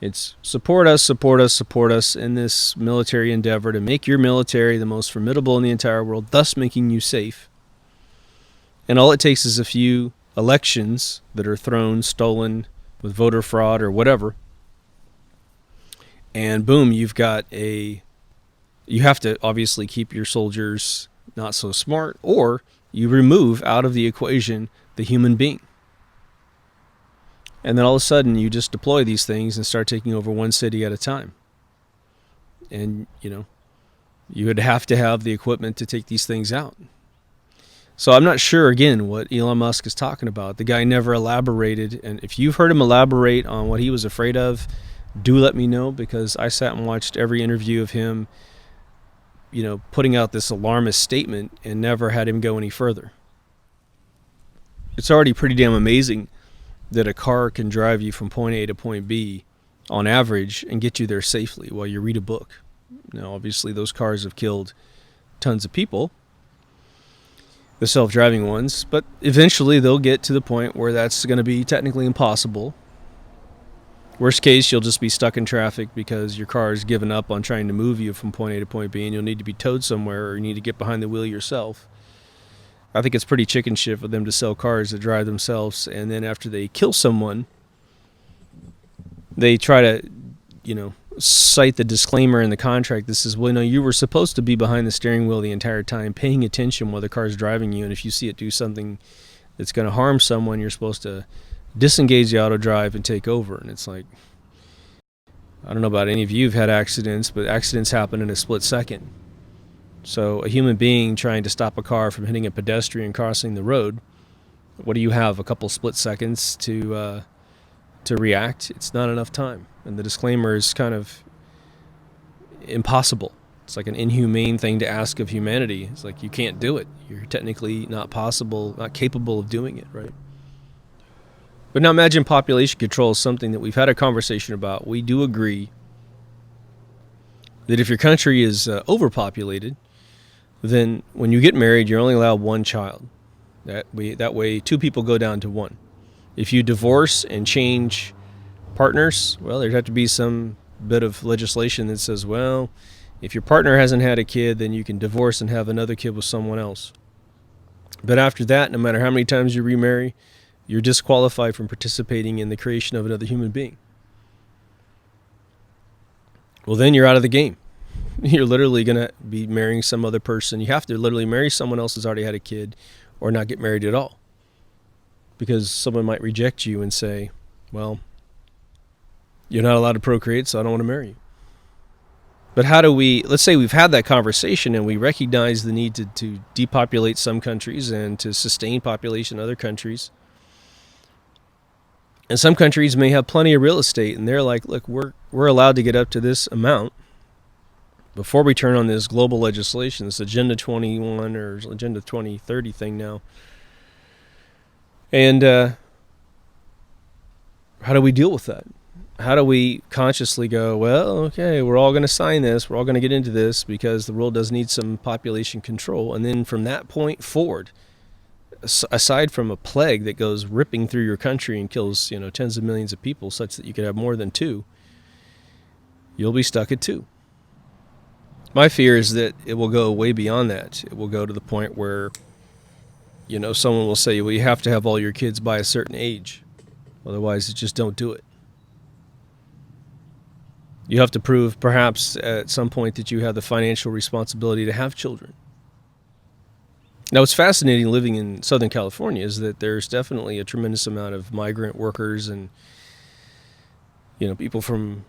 It's support us in this military endeavor to make your military the most formidable in the entire world, thus making you safe. And all it takes is a few elections that are thrown, stolen with voter fraud or whatever, and boom, you have to obviously keep your soldiers not so smart, or you remove out of the equation the human being. And then all of a sudden you just deploy these things and start taking over one city at a time. And, you would have to have the equipment to take these things out. So I'm not sure, again, what Elon Musk is talking about. The guy never elaborated. And if you've heard him elaborate on what he was afraid of, do let me know, because I sat and watched every interview of him, putting out this alarmist statement and never had him go any further. It's already pretty damn amazing that a car can drive you from point A to point B on average and get you there safely while you read a book. Now, obviously, those cars have killed tons of people, the self-driving ones, but eventually they'll get to the point where that's going to be technically impossible. Worst case, you'll just be stuck in traffic because your car has given up on trying to move you from point A to point B, and you'll need to be towed somewhere, or you need to get behind the wheel yourself. I think it's pretty chicken shit for them to sell cars that drive themselves, and then after they kill someone, they try to, cite the disclaimer in the contract that says, well, no, you were supposed to be behind the steering wheel the entire time, paying attention while the car's driving you, and if you see it do something that's going to harm someone, you're supposed to disengage the auto drive and take over. And it's like, I don't know about any of you who've had accidents, but accidents happen in a split second. So a human being trying to stop a car from hitting a pedestrian crossing the road, what do you have? A couple split seconds to react? It's not enough time. And the disclaimer is kind of impossible. It's like an inhumane thing to ask of humanity. It's like, you can't do it. You're technically not capable of doing it, right? But now imagine population control is something that we've had a conversation about. We do agree that if your country is overpopulated, then when you get married, you're only allowed one child. That way, two people go down to one. If you divorce and change partners, well, there'd have to be some bit of legislation that says, well, if your partner hasn't had a kid, then you can divorce and have another kid with someone else. But after that, no matter how many times you remarry, you're disqualified from participating in the creation of another human being. Well, then you're out of the game. You're literally going to be marrying some other person. You have to literally marry someone else who's already had a kid, or not get married at all. Because someone might reject you and say, well, you're not allowed to procreate, so I don't want to marry you. But how do we, let's say we've had that conversation and we recognize the need to depopulate some countries and to sustain population in other countries. And some countries may have plenty of real estate, and they're like, look, we're allowed to get up to this amount before we turn on this global legislation, this Agenda 21 or Agenda 2030 thing now. And how do we deal with that? How do we consciously go, well, okay, we're all going to sign this, we're all going to get into this because the world does need some population control. And then from that point forward, aside from a plague that goes ripping through your country and kills, tens of millions of people such that you could have more than two, you'll be stuck at two. My fear is that it will go way beyond that. It will go to the point where, someone will say, well, you have to have all your kids by a certain age. Otherwise, just don't do it. You have to prove, perhaps, at some point that you have the financial responsibility to have children. Now, what's fascinating living in Southern California is that there's definitely a tremendous amount of migrant workers and, people from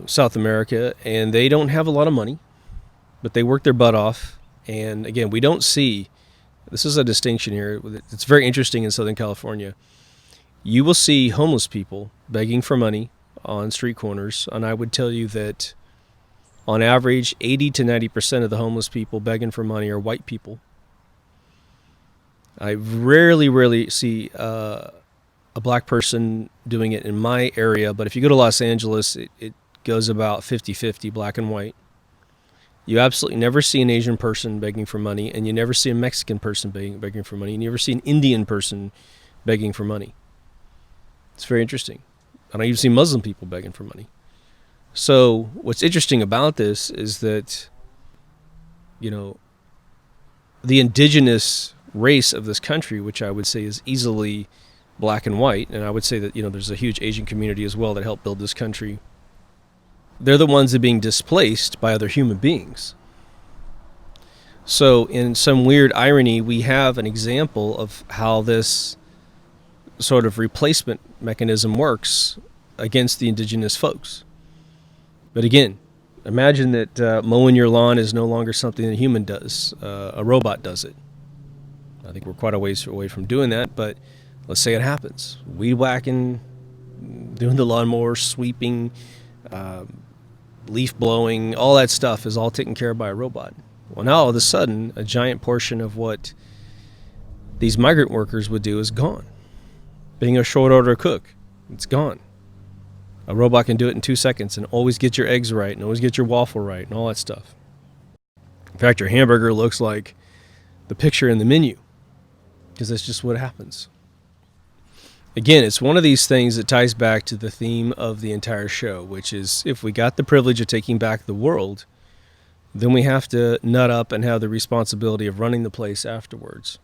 South America, and they don't have a lot of money, but they work their butt off. And again, we don't see, this is a distinction here, it's very interesting in Southern California. You will see homeless people begging for money on street corners, and I would tell you that on average 80 to 90% of the homeless people begging for money are white people. I rarely see a black person doing it in my area, but if you go to Los Angeles, it goes about 50-50 black and white. You absolutely never see an Asian person begging for money, and you never see a Mexican person begging for money, and you never see an Indian person begging for money. It's very interesting. I don't even see Muslim people begging for money. So what's interesting about this is that, the indigenous race of this country, which I would say is easily black and white, and I would say that, there's a huge Asian community as well that helped build this country. They're the ones that are being displaced by other human beings. So in some weird irony, we have an example of how this sort of replacement mechanism works against the indigenous folks. But again, imagine that mowing your lawn is no longer something that a human does. A robot does it. I think we're quite a ways away from doing that, but let's say it happens. Weed whacking, doing the lawnmower, sweeping, leaf blowing, all that stuff is all taken care of by a robot. Well, now all of a sudden, a giant portion of what these migrant workers would do is gone. Being a short order cook, it's gone. A robot can do it in 2 seconds and always get your eggs right and always get your waffle right and all that stuff. In fact, your hamburger looks like the picture in the menu because that's just what happens. Again, it's one of these things that ties back to the theme of the entire show, which is if we got the privilege of taking back the world, then we have to nut up and have the responsibility of running the place afterwards.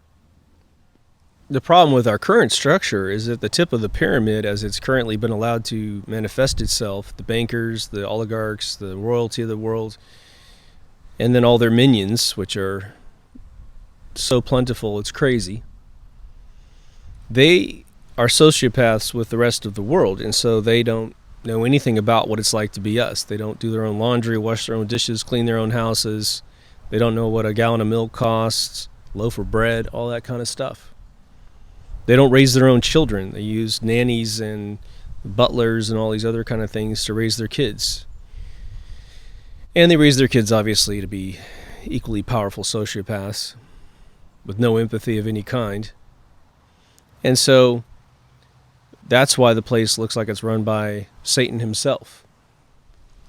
The problem with our current structure is at the tip of the pyramid, as it's currently been allowed to manifest itself, the bankers, the oligarchs, the royalty of the world, and then all their minions, which are so plentiful, it's crazy. They are sociopaths with the rest of the world, and so they don't know anything about what it's like to be us. They don't do their own laundry, wash their own dishes, clean their own houses. They don't know what a gallon of milk costs, loaf of bread, all that kind of stuff. They don't raise their own children. They use nannies and butlers and all these other kind of things to raise their kids. And they raise their kids, obviously, to be equally powerful sociopaths with no empathy of any kind. And so that's why the place looks like it's run by Satan himself.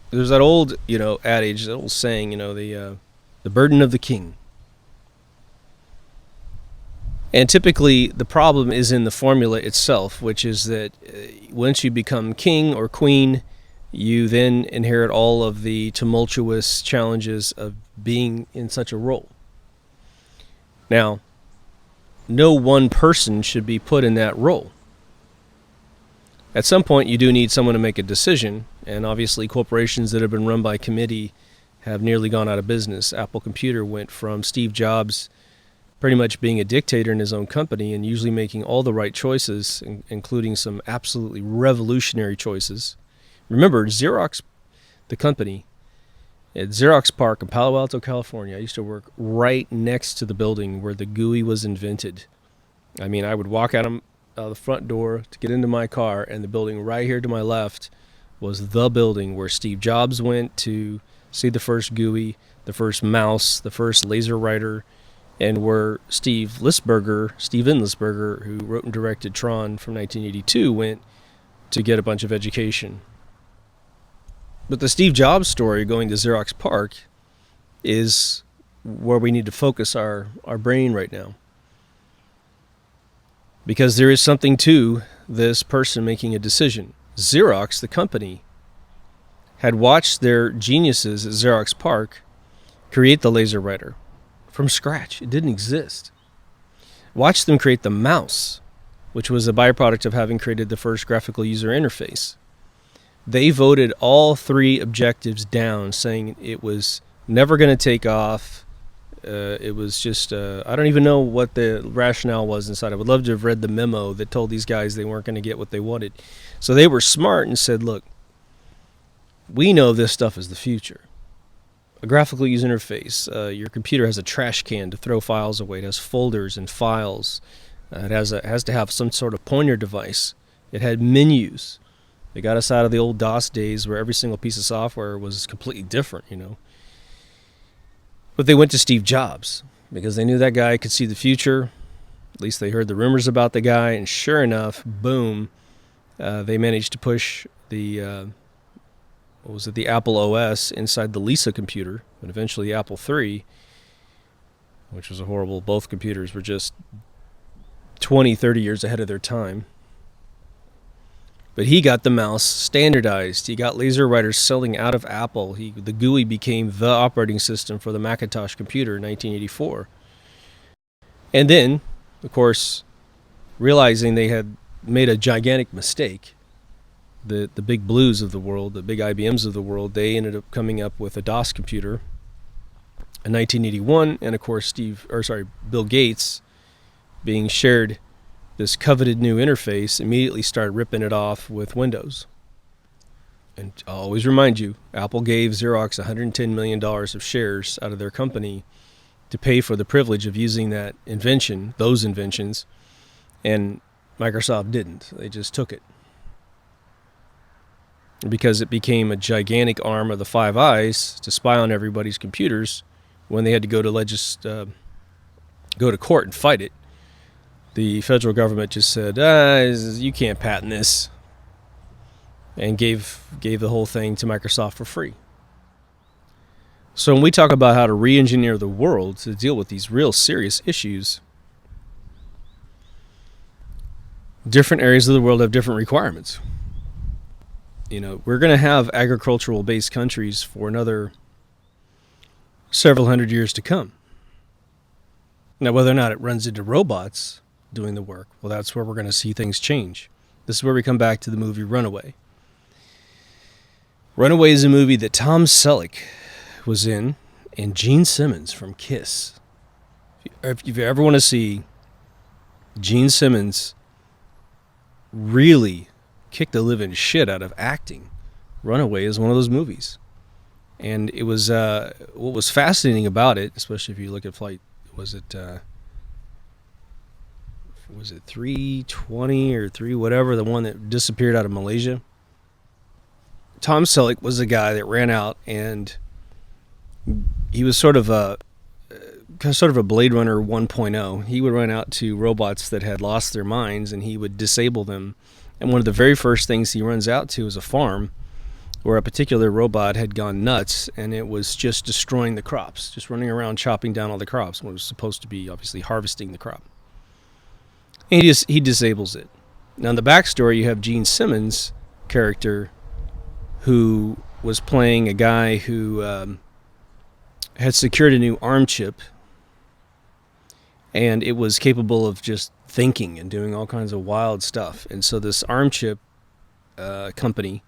There's that old, adage, that old saying, the burden of the king. And typically the problem is in the formula itself, which is that once you become king or queen, you then inherit all of the tumultuous challenges of being in such a role. Now, no one person should be put in that role. At some point, you do need someone to make a decision, and obviously corporations that have been run by committee have nearly gone out of business. Apple Computer went from Steve Jobs pretty much being a dictator in his own company and usually making all the right choices, including some absolutely revolutionary choices. Remember, Xerox, the company, at Xerox Park in Palo Alto, California, I used to work right next to the building where the GUI was invented. I mean, I would walk out of the front door to get into my car, and the building right here to my left was the building where Steve Jobs went to see the first GUI, the first mouse, the first laser writer, and where Steven Lisberger, who wrote and directed Tron from 1982, went to get a bunch of education. But the Steve Jobs story going to Xerox Park is where we need to focus our brain right now. Because there is something to this person making a decision. Xerox, the company, had watched their geniuses at Xerox Park create the laser writer from scratch. It didn't exist. Watched them create the mouse, which was a byproduct of having created the first graphical user interface. They voted all three objectives down, saying it was never going to take off. It was just, I don't even know what the rationale was inside. I would love to have read the memo that told these guys they weren't going to get what they wanted. So they were smart and said, look, we know this stuff is the future. A graphical user interface. Your computer has a trash can to throw files away. It has folders and files. It has to have some sort of pointer device. It had menus. They got us out of the old DOS days where every single piece of software was completely different, you know. But they went to Steve Jobs because they knew that guy could see the future. At least they heard the rumors about the guy, and sure enough, boom, they managed to push the the Apple OS inside the Lisa computer, and eventually the Apple III, which was a horrible. Both computers were just 20, 30 years ahead of their time. But he got the mouse standardized. He got laser writers selling out of Apple. The GUI became the operating system for the Macintosh computer in 1984. And then, of course, realizing they had made a gigantic mistake, the big blues of the world, the big IBMs of the world, they ended up coming up with a DOS computer in 1981. And of course, Bill Gates, being shared this coveted new interface, immediately started ripping it off with Windows. And I'll always remind you, Apple gave Xerox $110 million of shares out of their company to pay for the privilege of using that invention, those inventions, and Microsoft didn't. They just took it. Because it became a gigantic arm of the Five Eyes to spy on everybody's computers when they had to go to court and fight it. The federal government just said, you can't patent this, and gave the whole thing to Microsoft for free. So when we talk about how to re-engineer the world to deal with these real serious issues, different areas of the world have different requirements. You know, we're going to have agricultural-based countries for another several hundred years to come. Now, whether or not it runs into robots doing the work, well, that's where we're going to see things change. This is where we come back to the movie Runaway. Runaway is a movie that Tom Selleck was in, and Gene Simmons from Kiss. If you ever want to see Gene Simmons really kick the living shit out of acting, Runaway is one of those movies. And it was what was fascinating about it, especially if you look at flight, was it 320 or 3 whatever, the one that disappeared out of Malaysia? Tom Selleck was a guy that ran out, and he was sort of a Blade Runner 1.0. He would run out to robots that had lost their minds, and he would disable them. And one of the very first things he runs out to is a farm where a particular robot had gone nuts, and it was just destroying the crops, just running around chopping down all the crops when it was supposed to be obviously harvesting the crop. And he disables it. Now in the backstory, you have Gene Simmons' character, who was playing a guy who had secured a new ARM chip, and it was capable of just thinking and doing all kinds of wild stuff. And so this ARM chip company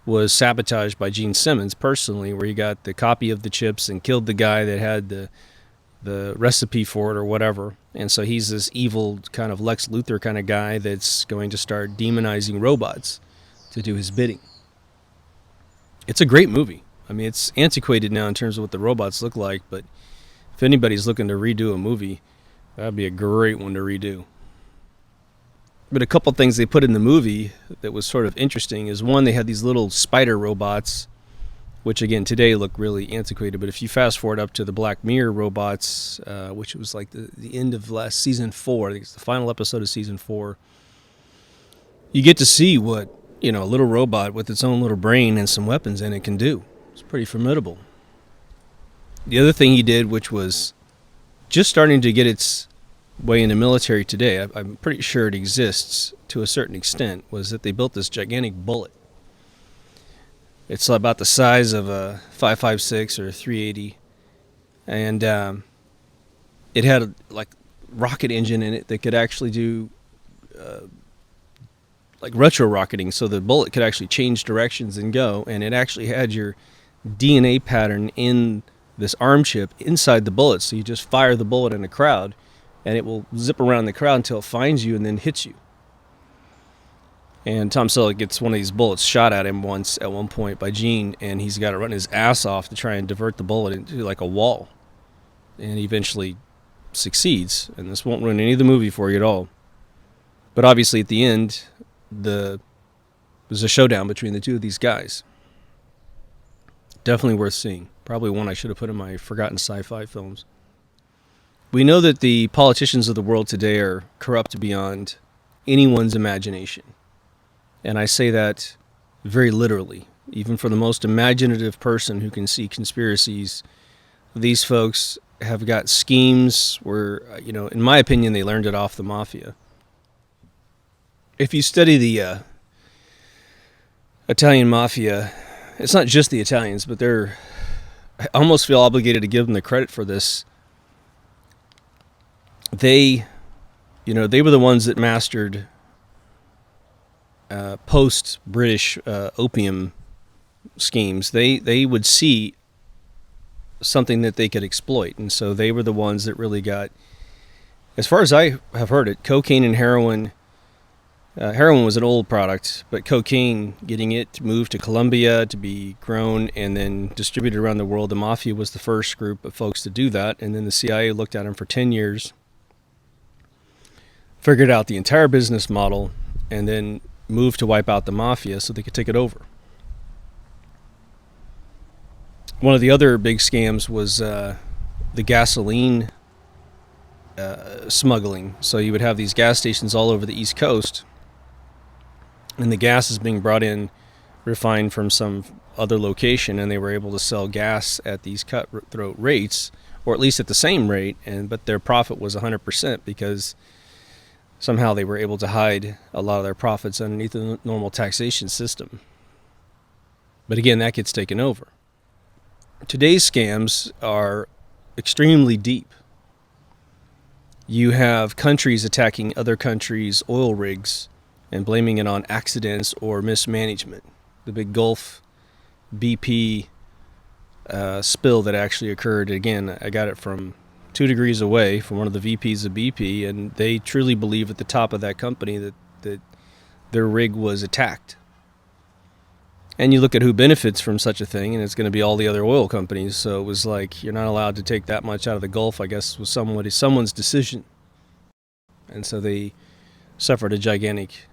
was sabotaged by Gene Simmons personally, where he got the copy of the chips and killed the guy that had the recipe for it or whatever. And so he's this evil kind of Lex Luthor kind of guy that's going to start demonizing robots to do his bidding. It's a great movie. I mean, it's antiquated now in terms of what the robots look like, but if anybody's looking to redo a movie, that'd be a great one to redo. But a couple things they put in the movie that was sort of interesting is, one, they had these little spider robots, which again today look really antiquated. But if you fast forward up to the Black Mirror robots, which was like the end of last season 4, I think it's the final episode of season 4, you get to see what, you know, a little robot with its own little brain and some weapons in it can do. It's pretty formidable. The other thing he did, which was just starting to get its way in the military today, I'm pretty sure it exists to a certain extent, was that they built this gigantic bullet. It's about the size of a 5.56 or a 380, and it had a rocket engine in it that could actually do like retro rocketing, so the bullet could actually change directions and go, and it actually had your DNA pattern in this ARM chip inside the bullet, so you just fire the bullet in a crowd and it will zip around the crowd until it finds you and then hits you. And Tom Selleck gets one of these bullets shot at him once at one point by Gene, and he's got to run his ass off to try and divert the bullet into like a wall, and he eventually succeeds. And this won't ruin any of the movie for you at all, but obviously at the end there's a showdown between the two of these guys. Definitely worth seeing. Probably one I should have put in my forgotten sci-fi films. We know that the politicians of the world today are corrupt beyond anyone's imagination. And I say that very literally. Even for the most imaginative person who can see conspiracies, these folks have got schemes where, you know, in my opinion, they learned it off the mafia. If you study the Italian mafia, it's not just the Italians, but I almost feel obligated to give them the credit for this. They were the ones that mastered post-British opium schemes. They would see something that they could exploit, and so they were the ones that really got, as far as I have heard it, cocaine and heroin. Heroin was an old product, but cocaine, getting it moved to Colombia to be grown and then distributed around the world. The mafia was the first group of folks to do that, and then the CIA looked at them for 10 years, figured out the entire business model, and then moved to wipe out the mafia so they could take it over. One of the other big scams was the gasoline smuggling. So you would have these gas stations all over the East Coast, and the gas is being brought in refined from some other location, and they were able to sell gas at these cutthroat rates, or at least at the same rate, but their profit was 100% because somehow they were able to hide a lot of their profits underneath the normal taxation system. But again, that gets taken over. Today's scams are extremely deep. You have countries attacking other countries' oil rigs and blaming it on accidents or mismanagement. The big Gulf BP spill that actually occurred, again, I got it from 2 degrees away from one of the VPs of BP, and they truly believe at the top of that company that their rig was attacked. And you look at who benefits from such a thing, and it's going to be all the other oil companies. So it was like, you're not allowed to take that much out of the Gulf, I guess, was someone's decision. And so they suffered a gigantic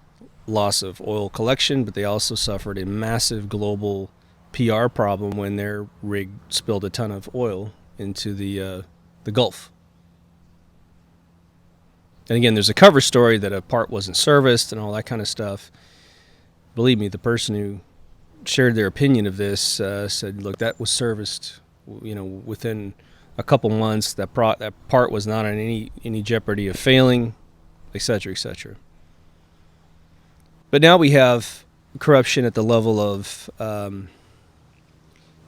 loss of oil collection, but they also suffered a massive global PR problem when their rig spilled a ton of oil into the Gulf. And again, there's a cover story that a part wasn't serviced and all that kind of stuff. Believe me, the person who shared their opinion of this said, look, that was serviced, within a couple months. That part was not in any jeopardy of failing, etc., etc. But now we have corruption at the level of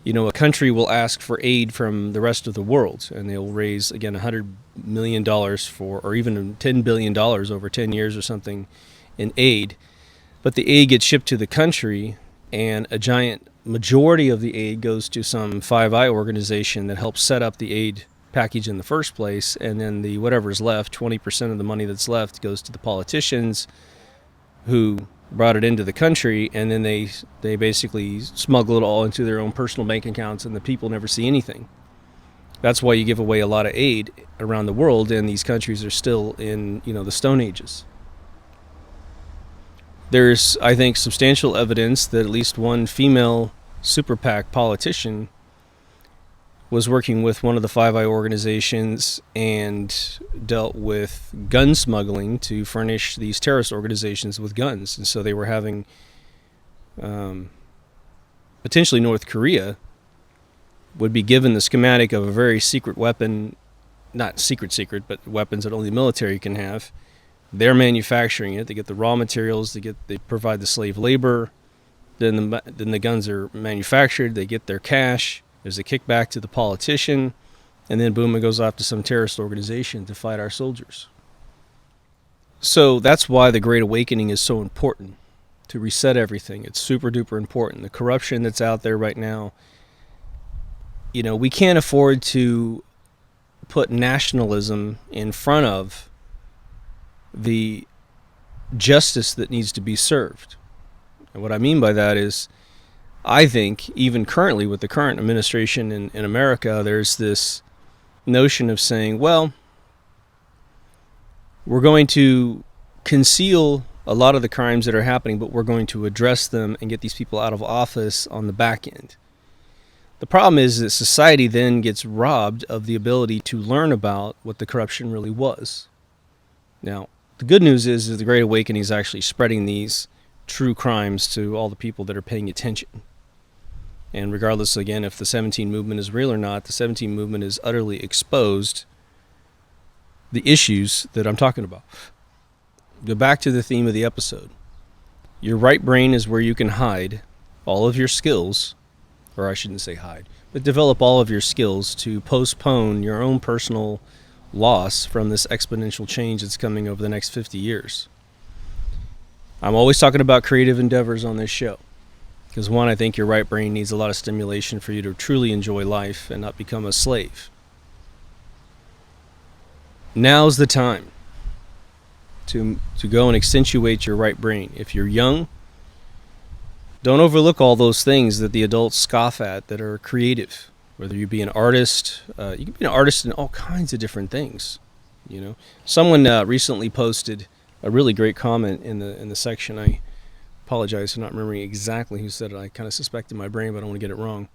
A country will ask for aid from the rest of the world, and they'll raise, again, $100 million for, or even $10 billion over 10 years or something in aid. But the aid gets shipped to the country, and a giant majority of the aid goes to some Five Eye organization that helps set up the aid package in the first place, and then the whatever's left, 20% of the money that's left, goes to the politicians who brought it into the country, and then they basically smuggle it all into their own personal bank accounts, and the people never see anything. That's why you give away a lot of aid around the world, and these countries are still in, the Stone Ages. There's, I think, substantial evidence that at least one female super PAC politician was working with one of the Five Eye organizations and dealt with gun smuggling to furnish these terrorist organizations with guns. And so they were having potentially North Korea would be given the schematic of a very secret weapon, not secret, but weapons that only the military can have. They're manufacturing it. They get the raw materials. They provide the slave labor. Then the guns are manufactured. They get their cash. There's a kickback to the politician, and then boom, it goes off to some terrorist organization to fight our soldiers. So that's why the Great Awakening is so important, to reset everything. It's super duper important. The corruption that's out there right now, we can't afford to put nationalism in front of the justice that needs to be served. And what I mean by that is, I think even currently with the current administration in America, there's this notion of saying, well, we're going to conceal a lot of the crimes that are happening, but we're going to address them and get these people out of office on the back end. The problem is that society then gets robbed of the ability to learn about what the corruption really was. Now, the good news is that the Great Awakening is actually spreading these true crimes to all the people that are paying attention. And regardless, again, if the 17 movement is real or not, the 17 movement has utterly exposed the issues that I'm talking about. Go back to the theme of the episode. Your right brain is where you can hide all of your skills, or I shouldn't say hide, but develop all of your skills to postpone your own personal loss from this exponential change that's coming over the next 50 years. I'm always talking about creative endeavors on this show. Because one, I think your right brain needs a lot of stimulation for you to truly enjoy life and not become a slave. Now's the time to go and accentuate your right brain. If you're young, don't overlook all those things that the adults scoff at that are creative. Whether you be an artist, you can be an artist in all kinds of different things. Someone recently posted a really great comment in the section. I apologize for not remembering exactly who said it. I kind of suspect in my brain, but I don't want to get it wrong.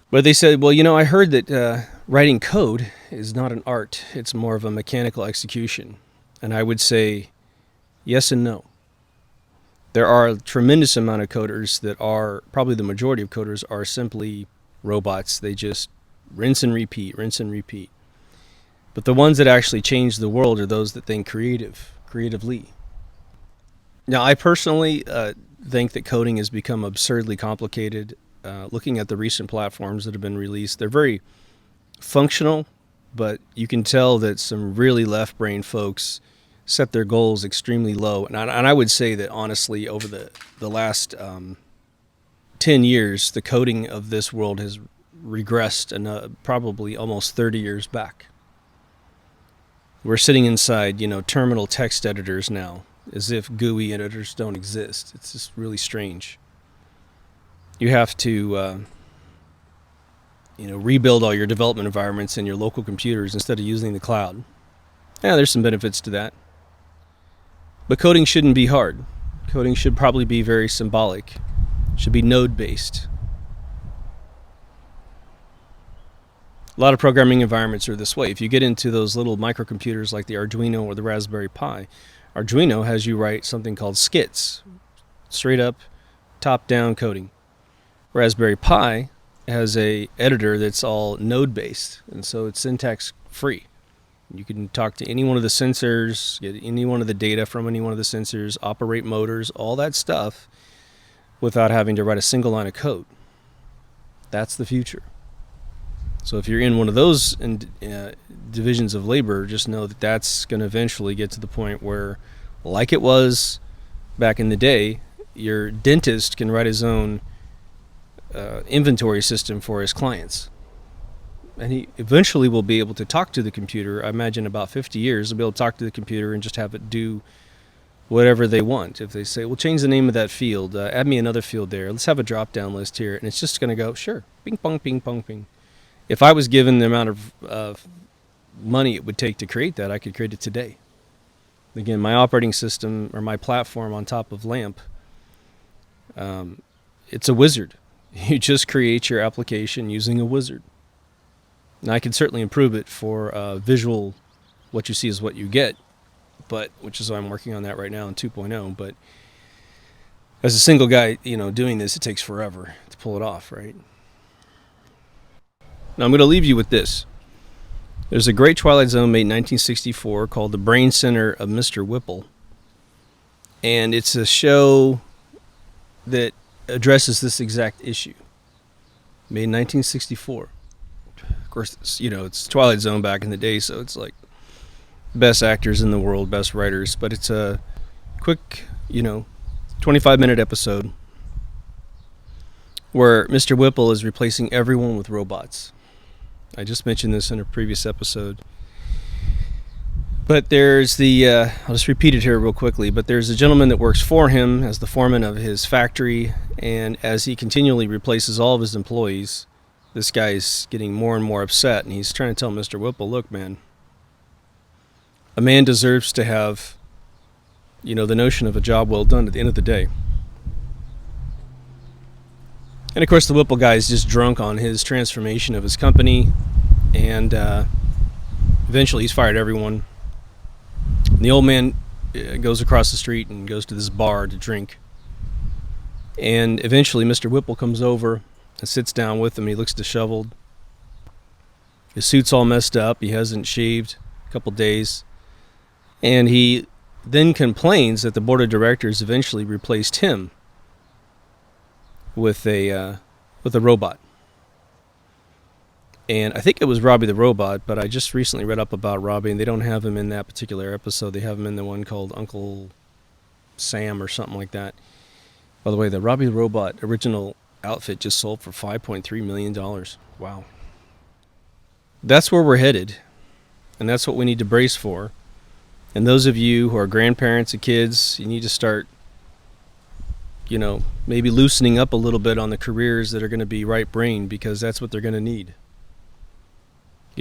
But they said, well, I heard that writing code is not an art. It's more of a mechanical execution. And I would say yes and no. There are a tremendous amount of coders that are, probably the majority of coders are simply robots. They just rinse and repeat. But the ones that actually change the world are those that think creatively. Now, I personally think that coding has become absurdly complicated. Looking at the recent platforms that have been released, they're very functional, but you can tell that some really left-brain folks set their goals extremely low. And I would say that, honestly, over the last 10 years, the coding of this world has regressed probably almost 30 years back. We're sitting inside, terminal text editors now, as if GUI editors don't exist. It's just really strange. You have to, rebuild all your development environments in your local computers instead of using the cloud. Yeah, there's some benefits to that. But coding shouldn't be hard. Coding should probably be very symbolic. It should be node-based. A lot of programming environments are this way. If you get into those little microcomputers like the Arduino or the Raspberry Pi, Arduino has you write something called skits, straight up, top-down coding. Raspberry Pi has a editor that's all node-based, and so it's syntax-free. You can talk to any one of the sensors, get any one of the data from any one of the sensors, operate motors, all that stuff, without having to write a single line of code. That's the future. So if you're in one of those divisions of labor, just know that that's going to eventually get to the point where, like it was back in the day, your dentist can write his own inventory system for his clients. And he eventually will be able to talk to the computer. I imagine about 50 years, he'll be able to talk to the computer and just have it do whatever they want. If they say, well, change the name of that field, add me another field there, let's have a drop-down list here, and it's just going to go, sure, ping, pong, ping, pong, ping. If I was given the amount of money it would take to create that, I could create it today. Again, my operating system or my platform on top of LAMP, it's a wizard. You just create your application using a wizard. Now, I can certainly improve it for visual, what you see is what you get, but which is why I'm working on that right now in 2.0. But as a single guy, doing this, it takes forever to pull it off, right? Now, I'm going to leave you with this. There's a great Twilight Zone made in 1964 called The Brain Center of Mr. Whipple. And it's a show that addresses this exact issue. Made in 1964. Of course, it's Twilight Zone back in the day, so it's like best actors in the world, best writers. But it's a quick, 25-minute episode where Mr. Whipple is replacing everyone with robots. I just mentioned this in a previous episode. But there's I'll just repeat it here real quickly, but there's a gentleman that works for him as the foreman of his factory, and as he continually replaces all of his employees, this guy's getting more and more upset, and he's trying to tell Mr. Whipple, look, man, a man deserves to have, the notion of a job well done at the end of the day. And of course, the Whipple guy is just drunk on his transformation of his company, and eventually he's fired everyone. And the old man goes across the street and goes to this bar to drink. And eventually Mr. Whipple comes over and sits down with him. He looks disheveled. His suit's all messed up. He hasn't shaved a couple days. And he then complains that the board of directors eventually replaced him with a robot. And I think it was Robbie the Robot, but I just recently read up about Robbie, and they don't have him in that particular episode. They have him in the one called Uncle Sam or something like that. By the way, the Robbie the Robot original outfit just sold for $5.3 million. Wow. That's where we're headed, and that's what we need to brace for. And those of you who are grandparents of kids, you need to start maybe loosening up a little bit on the careers that are going to be right-brained, because that's what they're going to need.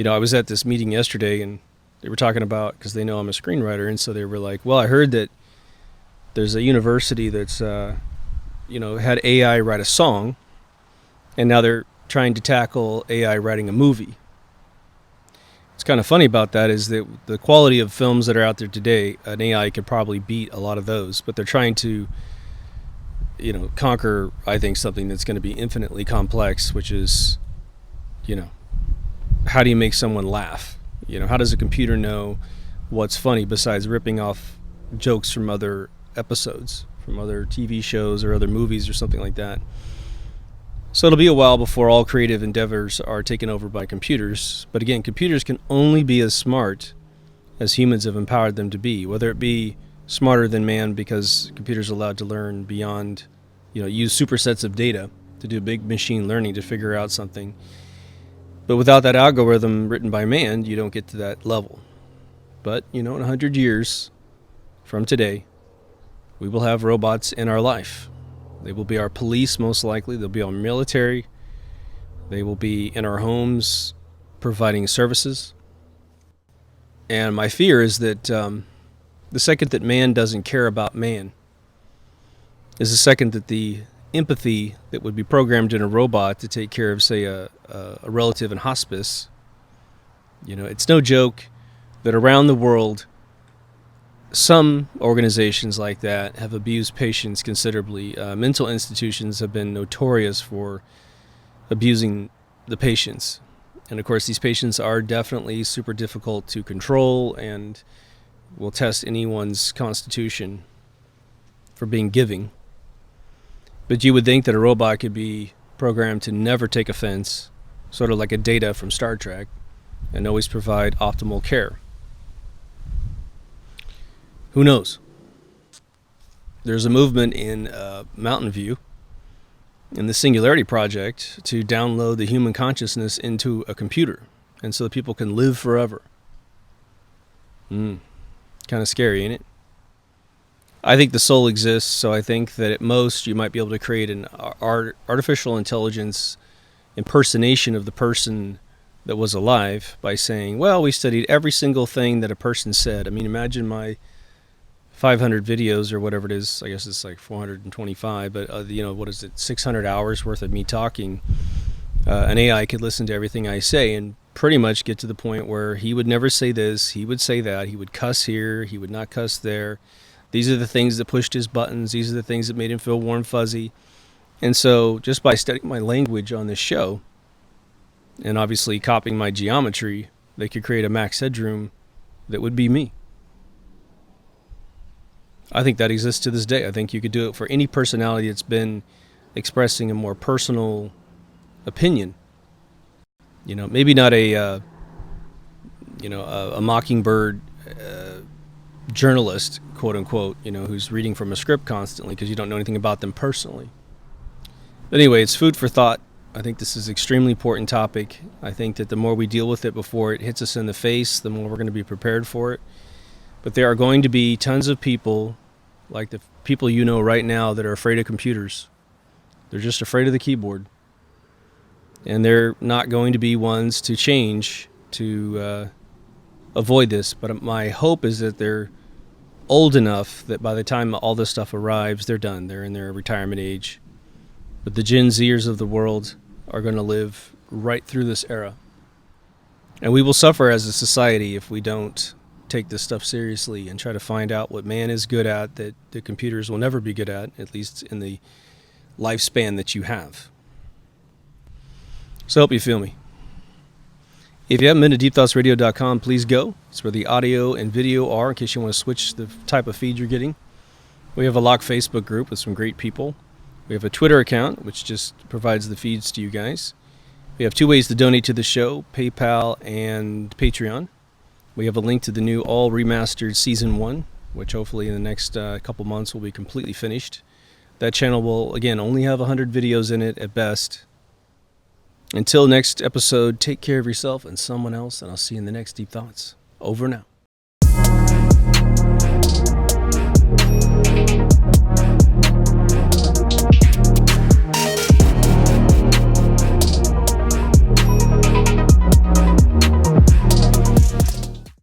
I was at this meeting yesterday, and they were talking about, because they know I'm a screenwriter, and so they were like, well, I heard that there's a university that's, had AI write a song, and now they're trying to tackle AI writing a movie. What's kind of funny about that is that the quality of films that are out there today, an AI could probably beat a lot of those, but they're trying to conquer, I think, something that's going to be infinitely complex, which is, how do you make someone laugh? How does a computer know what's funny besides ripping off jokes from other episodes, from other TV shows or other movies or something like that? So it'll be a while before all creative endeavors are taken over by computers. But again, computers can only be as smart as humans have empowered them to be, whether it be smarter than man because computers are allowed to learn beyond, use supersets of data to do big machine learning to figure out something. But without that algorithm written by man, you don't get to that level. But, in 100 years from today, we will have robots in our life. They will be our police, most likely. They'll be our military. They will be in our homes providing services. And my fear is that the second that man doesn't care about man is the second that the empathy that would be programmed in a robot to take care of, say, a relative in hospice. It's no joke that around the world, some organizations like that have abused patients considerably. Mental institutions have been notorious for abusing the patients. And of course, these patients are definitely super difficult to control and will test anyone's constitution for being giving. But you would think that a robot could be programmed to never take offense, sort of like a Data from Star Trek, and always provide optimal care. Who knows? There's a movement in Mountain View, in the Singularity Project, to download the human consciousness into a computer, and so that people can live forever. Kind of scary, ain't it? I think the soul exists, so I think that at most you might be able to create an artificial intelligence impersonation of the person that was alive by saying, well, we studied every single thing that a person said. I mean, imagine my 500 videos or whatever it is. I guess it's like 425, but what is it, 600 hours worth of me talking. An AI could listen to everything I say and pretty much get to the point where he would never say this, he would say that, he would cuss here, he would not cuss there. These are the things that pushed his buttons, these are the things that made him feel warm fuzzy. And so just by studying my language on this show, and obviously copying my geometry, they could create a max headroom that would be me. I think that exists to this day. I think you could do it for any personality that's been expressing a more personal opinion. Maybe not a mockingbird journalist, quote unquote, who's reading from a script constantly because you don't know anything about them personally. But anyway, it's food for thought. I think this is an extremely important topic. I think that the more we deal with it before it hits us in the face, the more we're going to be prepared for it. But there are going to be tons of people, like the people right now, that are afraid of computers. They're just afraid of the keyboard. And they're not going to be ones to change to avoid this. But my hope is that they're old enough that by the time all this stuff arrives, they're done. They're in their retirement age. But the Gen Zers of the world are going to live right through this era. And we will suffer as a society if we don't take this stuff seriously and try to find out what man is good at that the computers will never be good at least in the lifespan that you have. So I hope you feel me. If you haven't been to deepthoughtsradio.com, please go. It's where the audio and video are in case you want to switch the type of feed you're getting. We have a locked Facebook group with some great people. We have a Twitter account, which just provides the feeds to you guys. We have 2 ways to donate to the show, PayPal and Patreon. We have a link to the new all remastered Season 1, which hopefully in the next couple months will be completely finished. That channel will, again, only have 100 videos in it at best. Until next episode, take care of yourself and someone else, and I'll see you in the next Deep Thoughts. Over now.